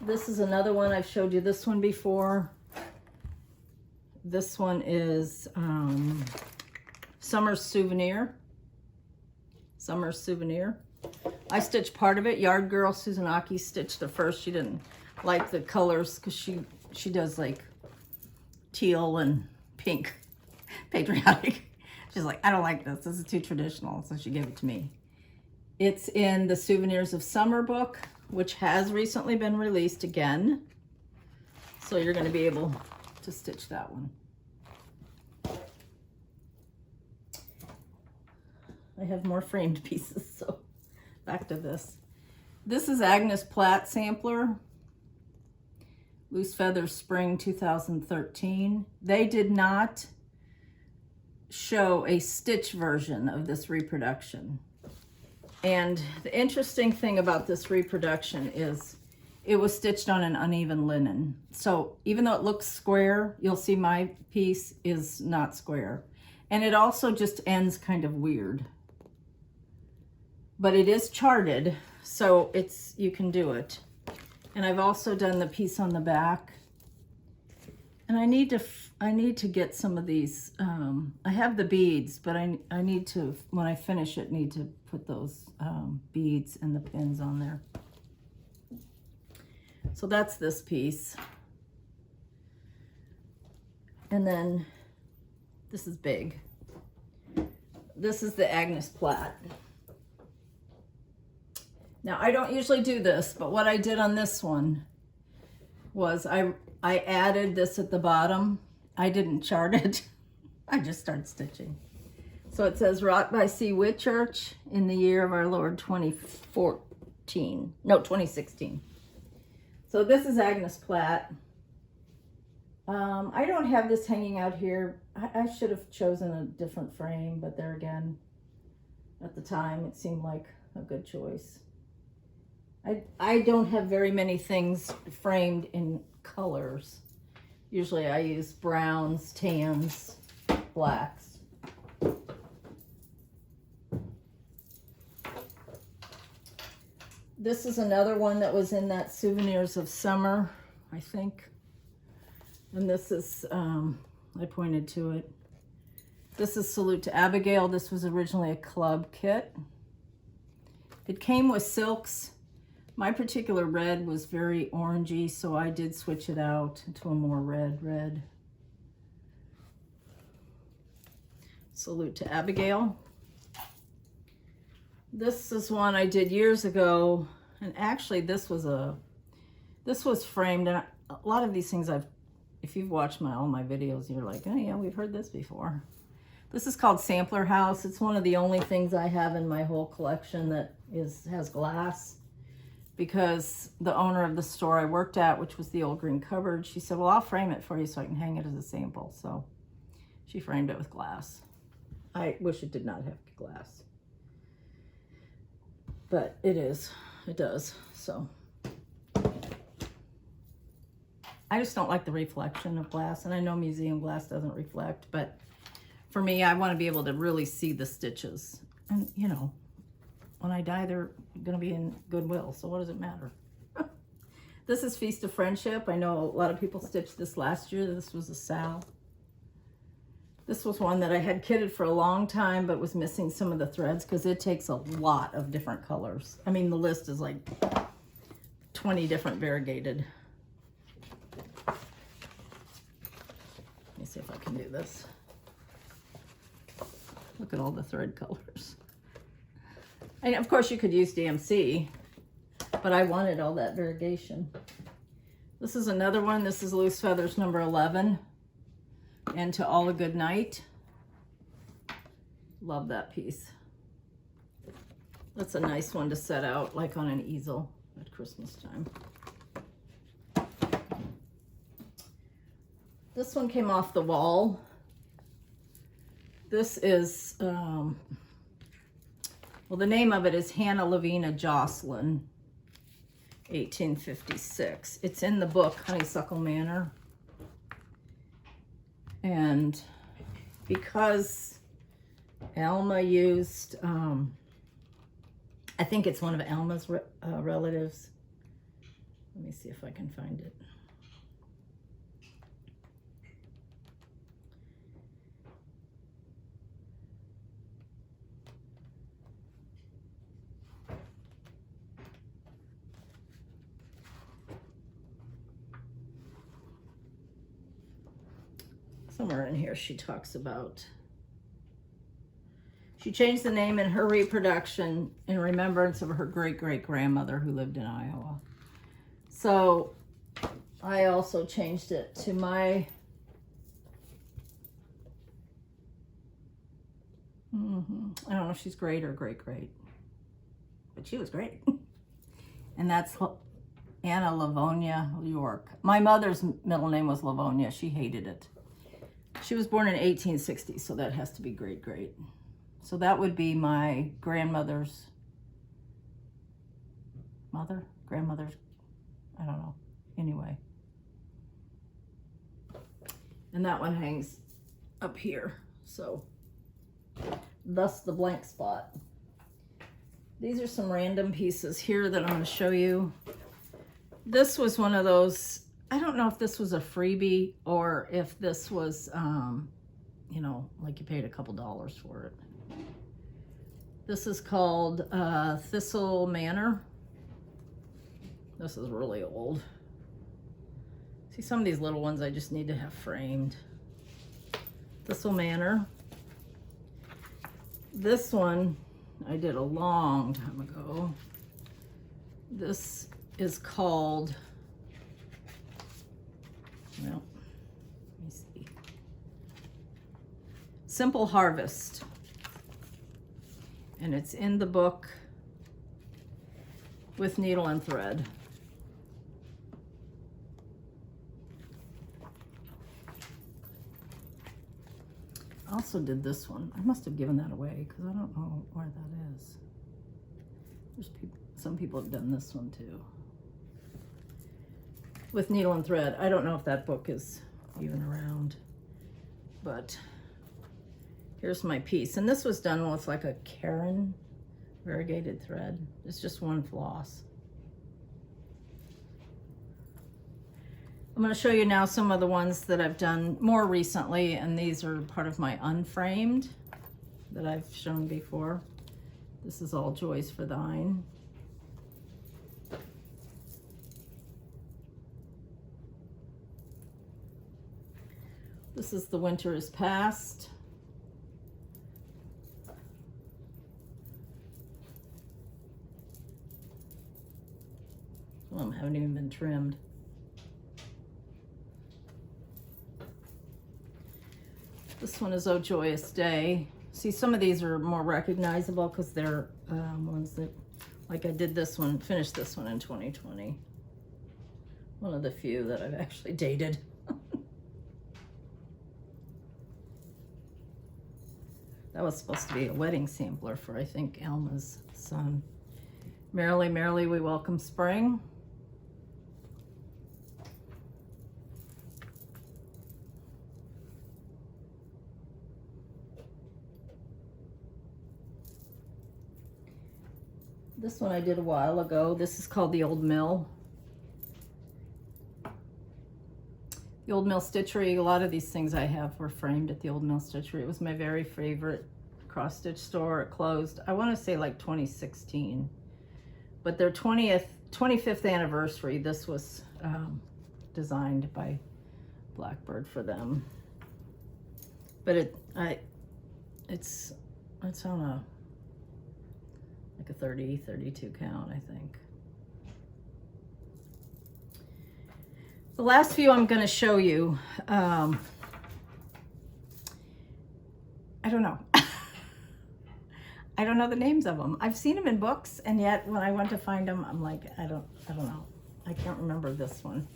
This is another one. I've showed you this one before. This one is Summer's Souvenir. Summer's Souvenir. I stitched part of it. Yard Girl Susan Aki stitched the first. She didn't like the colors because she does like teal and pink patriotic. She's like, I don't like this. This is too traditional. So she gave it to me. It's in the Souvenirs of Summer book, which has recently been released again. So you're going to be able to stitch that one. I have more framed pieces, so back to this. This is Agnes Platt sampler. Loose Feathers Spring 2013. They did not show a stitch version of this reproduction. And the interesting thing about this reproduction is it was stitched on an uneven linen. So even though it looks square, you'll see my piece is not square. And it also just ends kind of weird. But it is charted, so you can do it. And I've also done the piece on the back. And I need to get some of these. I have the beads, but I need to, when I finish it, need to put those beads and the pins on there. So that's this piece. And then this is big. This is the Agnes Platt. Now, I don't usually do this, but what I did on this one was I added this at the bottom. I didn't chart it. I just started stitching. So it says, wrought by C. Whitchurch in the year of our Lord 2016. So this is Agnes Platt. I don't have this hanging out here. I should have chosen a different frame, but there again, at the time, it seemed like a good choice. I don't have very many things framed in colors. Usually I use browns, tans, blacks. This is another one that was in that Souvenirs of Summer, I think. And this is, I pointed to it. This is Salute to Abigail. This was originally a club kit. It came with silks. My particular red was very orangey, so I did switch it out into a more red. Salute to Abigail. This is one I did years ago, and actually this was framed, and a lot of these things if you've watched all my videos, you're like, oh yeah, we've heard this before. This is called Sampler House. It's one of the only things I have in my whole collection that has glass. Because the owner of the store I worked at, which was the old green cupboard, she said, well, I'll frame it for you so I can hang it as a sample. So she framed it with glass. I wish it did not have glass. But it does. So I just don't like the reflection of glass. And I know museum glass doesn't reflect, but for me, I want to be able to really see the stitches. And you know, when I die, they're going to be in Goodwill, so what does it matter? This is Feast of Friendship. I know a lot of people stitched this last year. This was a Sal. This was one that I had kitted for a long time, but was missing some of the threads because it takes a lot of different colors. I mean, the list is like 20 different variegated. Let me see if I can do this. Look at all the thread colors. And of course you could use DMC, but I wanted all that variegation. This is another one. This is Loose Feathers number 11. And To All a Good Night. Love that piece. That's a nice one to set out like on an easel at Christmas time. This one came off the wall. This is, well, the name of it is Hannah Lavina Jocelyn, 1856. It's in the book Honeysuckle Manor. And because Alma used I think it's one of Alma's relatives. Let me see if I can find it. Somewhere in here she talks about, she changed the name in her reproduction in remembrance of her great-great-grandmother who lived in Iowa. So I also changed it to my, I don't know if she's great or great-great, but she was great. And that's Anna Livonia York. My mother's middle name was Livonia. She hated it. She was born in 1860, so that has to be great-great. So that would be my grandmother's mother, grandmother's, I don't know. Anyway. And that one hangs up here. So thus the blank spot. These are some random pieces here that I'm going to show you. This was one of those, I don't know if this was a freebie or if this was, you know, like you paid a couple dollars for it. This is called Thistle Manor. This is really old. See, some of these little ones I just need to have framed. Thistle Manor. This one I did a long time ago. This is called, well, let me see. Simple Harvest. And it's in the book With Needle and Thread. I also did this one. I must have given that away because I don't know where that is. There's people, some people have done this one too. With Needle and Thread. I don't know if that book is even around, but here's my piece. And this was done with like a Karen variegated thread. It's just one floss. I'm going to show you now some of the ones that I've done more recently, and these are part of my unframed that I've shown before. This is all Joys for Thine. This is The Winter Is Past. Some of them haven't even been trimmed. This one is Oh Joyous Day. See, some of these are more recognizable because they're ones that, like I did this one, finished this one in 2020. One of the few that I've actually dated. That was supposed to be a wedding sampler for, I think, Alma's son. Merrily, merrily, we welcome spring. This one I did a while ago. This is called The Old Mill. The Old Mill Stitchery. A lot of these things I have were framed at the Old Mill Stitchery. It was my very favorite cross stitch store. It closed, I want to say like 2016. But their 25th anniversary, this was designed by Blackbird for them. But it's on a like a 32 count, I think. The last few I'm going to show you, I don't know. I don't know the names of them. I've seen them in books, and yet when I went to find them, I'm like, I don't know. I can't remember this one.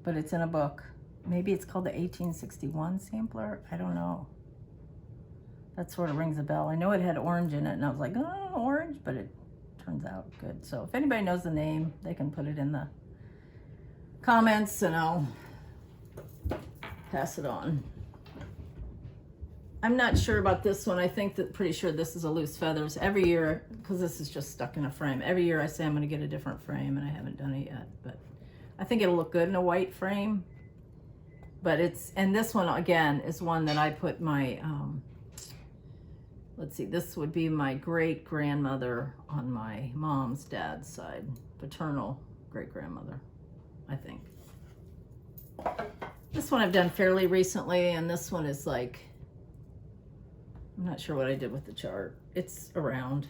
But it's in a book. Maybe it's called the 1861 sampler. I don't know. That sort of rings a bell. I know it had orange in it, and I was like, oh, orange, but it turns out good. So if anybody knows the name, they can put it in the comments, and I'll pass it on. I'm not sure about this one. I think that pretty sure this is a loose feathers. Every year, because this is just stuck in a frame, every year I say I'm going to get a different frame, and I haven't done it yet. But I think it'll look good in a white frame. But and this one again is one that I put my, let's see, this would be my great grandmother on my mom's dad's side, paternal great grandmother, I think. This one I've done fairly recently, and this one is like, I'm not sure what I did with the chart. It's around.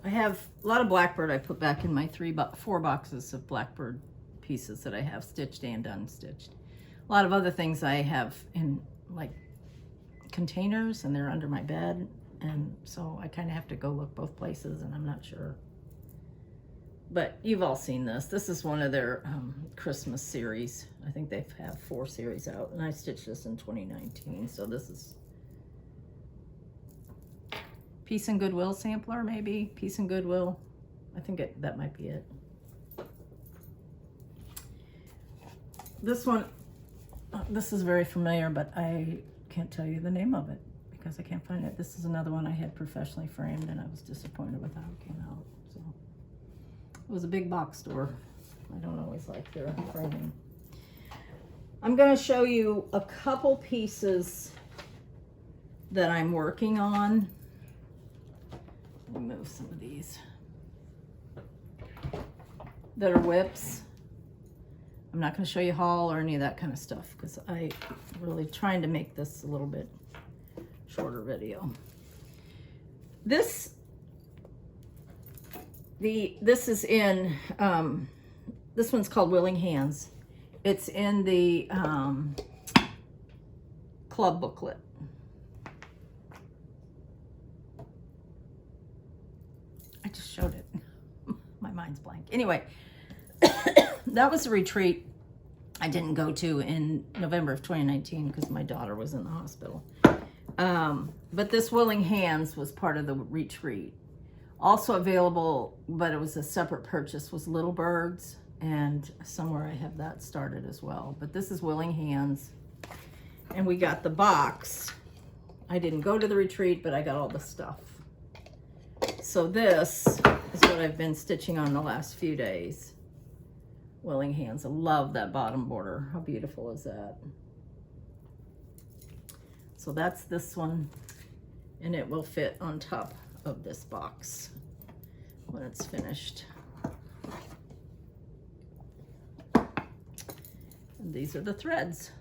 I have a lot of Blackbird I put back in my 4 boxes of Blackbird pieces that I have stitched and unstitched. A lot of other things I have in like containers, and they're under my bed, and so I kind of have to go look both places, and I'm not sure. But you've all seen this. This is one of their Christmas series. I think they have 4 series out, and I stitched this in 2019. So this is Peace and Goodwill sampler, maybe. Peace and Goodwill. I think that might be it. This one, this is very familiar, but I can't tell you the name of it because I can't find it. This is another one I had professionally framed, and I was disappointed with how it came out. So it was a big box store. I don't always like their framing. I'm going to show you a couple pieces that I'm working on. Let me move some of these that are whips. I'm not going to show you haul or any of that kind of stuff because I'm really trying to make this a little bit shorter video. This is in, this one's called Willing Hands. It's in the club booklet. I just showed it. My mind's blank. Anyway, that was a retreat I didn't go to in November of 2019 because my daughter was in the hospital. But this Willing Hands was part of the retreat. Also available, but it was a separate purchase, was Little Birds, and somewhere I have that started as well. But this is Willing Hands, and we got the box. I didn't go to the retreat, but I got all the stuff. So this is what I've been stitching on the last few days. Willing Hands. I love that bottom border. How beautiful is that? So that's this one, and it will fit on top of this box when it's finished. And these are the threads.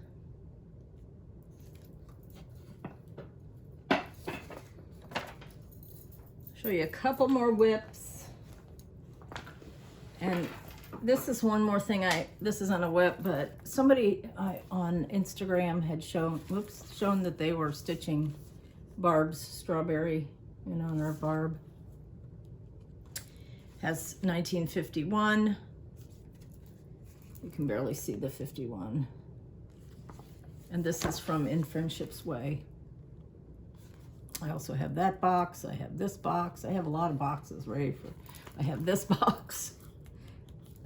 Show you a couple more whips. And this is one more thing this isn't a whip, but somebody on Instagram had shown that they were stitching Barb's strawberry in honor of Barb. Has 1951. You can barely see the 51. And this is from In Friendship's Way. I also have that box. I have this box. I have a lot of boxes ready for. I have this box.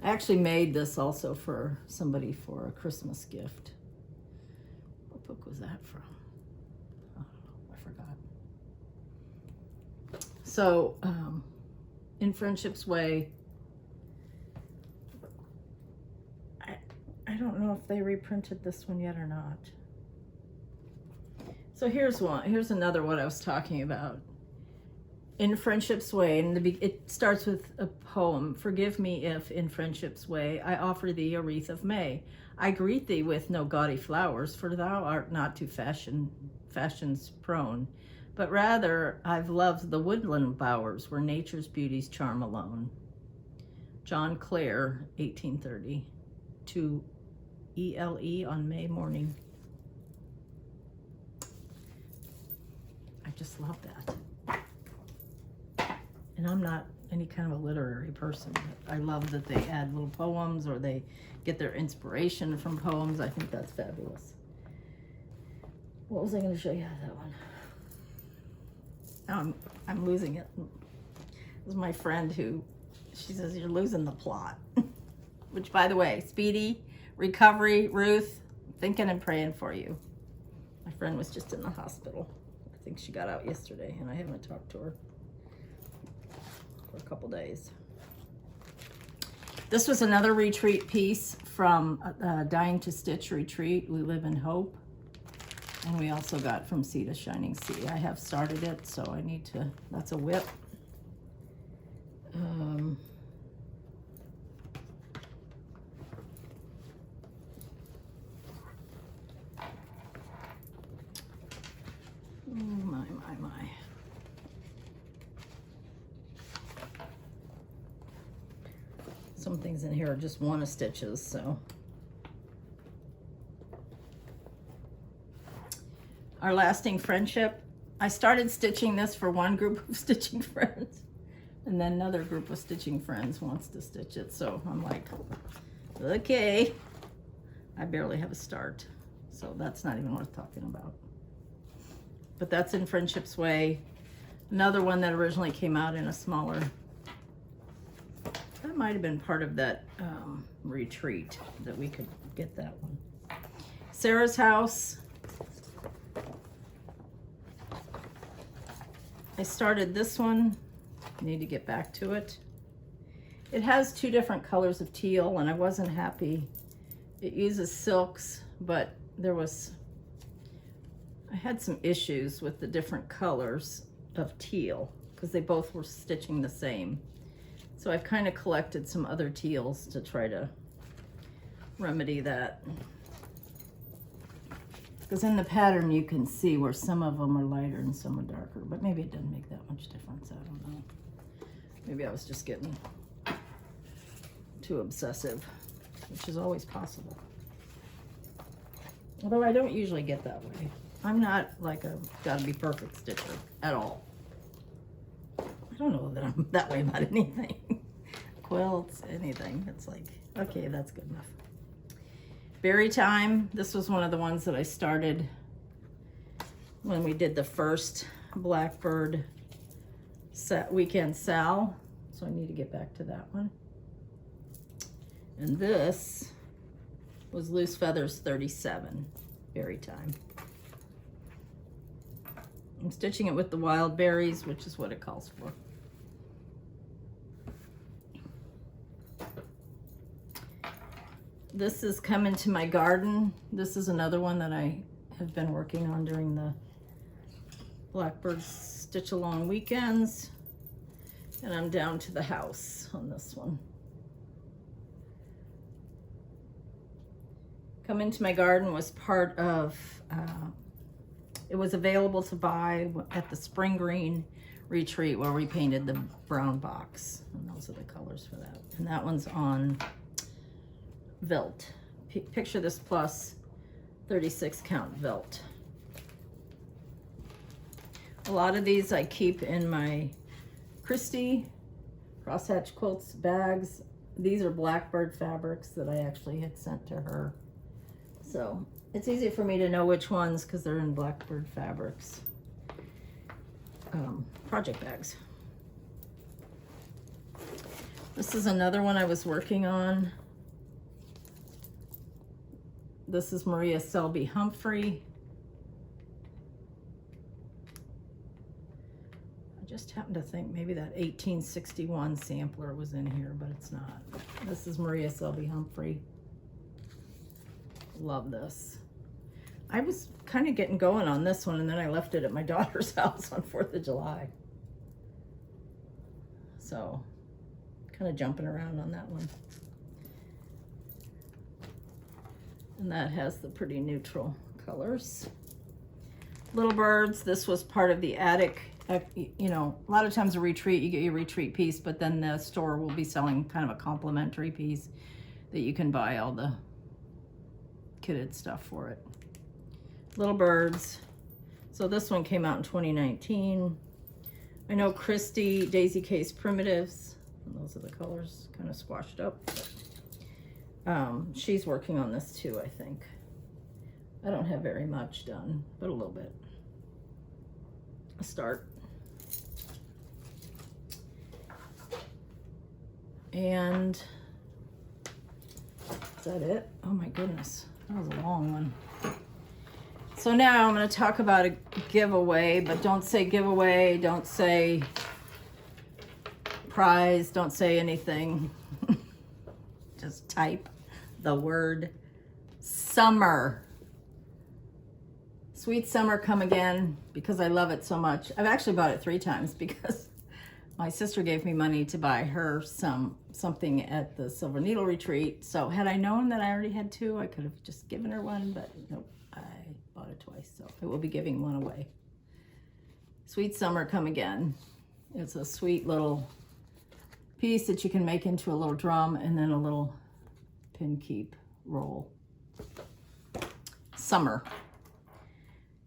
I actually made this also for somebody for a Christmas gift. What book was that from? Oh, I forgot. So, In Friendship's Way. I don't know if they reprinted this one yet or not. So here's one. Here's another one I was talking about. In Friendship's Way, and it starts with a poem. Forgive me if, in friendship's way, I offer thee a wreath of May. I greet thee with no gaudy flowers, for thou art not to fashion's prone, but rather I've loved the woodland bowers where nature's beauties charm alone. John Clare, 1830, to ELE on May morning. I just love that. And I'm not any kind of a literary person, but I love that they add little poems or they get their inspiration from poems. I think that's fabulous. What was I going to show you out of that one? Now I'm losing it. This is my friend who, she says, you're losing the plot. Which, by the way, speedy recovery, Ruth, thinking and praying for you. My friend was just in the hospital. I think she got out yesterday, and I haven't talked to her for a couple days. This was another retreat piece from Dying to Stitch Retreat. We Live in Hope. And we also got From Sea to Shining Sea. I have started it, so I need to, that's a whip. Oh, my. Some things in here are just one stitches, so. Our Lasting Friendship. I started stitching this for one group of stitching friends, and then another group of stitching friends wants to stitch it, so I'm like, okay. I barely have a start, so that's not even worth talking about. But that's in Friendship's Way. Another one that originally came out in a smaller, that might have been part of that retreat that we could get that one. Sarah's House. I started this one. Need to get back to it. It has two different colors of teal, and I wasn't happy. It uses silks, but I had some issues with the different colors of teal because they both were stitching the same. So I've kind of collected some other teals to try to remedy that. Because in the pattern you can see where some of them are lighter and some are darker, but maybe it doesn't make that much difference, I don't know. Maybe I was just getting too obsessive, which is always possible. Although I don't usually get that way. I'm not like a gotta be perfect stitcher at all. I don't know that I'm that way about anything. Quilts, anything. It's like, okay, that's good enough. Berry Time. This was one of the ones that I started when we did the first Blackbird Weekend Sal. So I need to get back to that one. And this was Loose Feathers 37, Berry Time. I'm stitching it with the wild berries, which is what it calls for. This is Come Into My Garden. This is another one that I have been working on during the Blackbird Stitch Along weekends. And I'm down to the house on this one. Come Into My Garden was part of, it was available to buy at the Spring Green retreat where we painted the brown box. And those are the colors for that. And that one's on Vilt. Picture This Plus 36 count Vilt. A lot of these I keep in my Christie Crosshatch Quilts bags. These are Blackbird fabrics that I actually had sent to her. So it's easy for me to know which ones because they're in Blackbird fabrics. Project bags. This is another one I was working on. This is Maria Selby Humphrey. I just happened to think maybe that 1861 sampler was in here, but it's not. This is Maria Selby Humphrey. Love this. I was kind of getting going on this one, and then I left it at my daughter's house on 4th of July. So, kind of jumping around on that one. And that has the pretty neutral colors. Little Birds, this was part of the attic. You know, a lot of times a retreat, you get your retreat piece, but then the store will be selling kind of a complimentary piece that you can buy all the kitted stuff for it. Little Birds. So this one came out in 2019. I know Christie Daisy Case Primitives, and those are the colors kind of squashed up. She's working on this too, I think. I don't have very much done, but a little bit. A start. And is that it? Oh my goodness, that was a long one. So now I'm going to talk about a giveaway, but don't say giveaway, don't say prize, don't say anything. Just type the word summer. Sweet summer, come again, because I love it so much. I've actually bought it 3 times because my sister gave me money to buy her something at the Silver Needle retreat. So had I known that I already had 2, I could have just given her one, but nope, I bought it twice. So I will be giving one away. Sweet summer, come again. It's a sweet little piece that you can make into a little drum and then a little pin keep roll. Summer.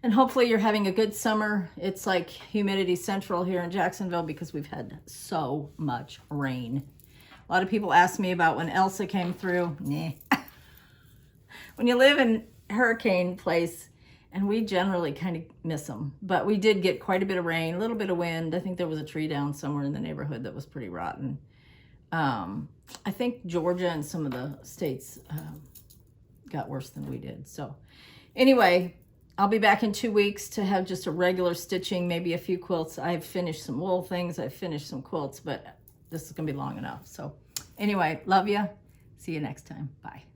And hopefully you're having a good summer. It's like humidity central here in Jacksonville because we've had so much rain. A lot of people ask me about when Elsa came through. Nah. When you live in hurricane place, and we generally kind of miss them, but we did get quite a bit of rain, a little bit of wind. I think there was a tree down somewhere in the neighborhood that was pretty rotten. I think Georgia and some of the states got worse than we did. So anyway, I'll be back in 2 weeks to have just a regular stitching, maybe a few quilts. I've finished some wool things, I've finished some quilts, but this is gonna be long enough. So anyway, love ya. See you next time. Bye.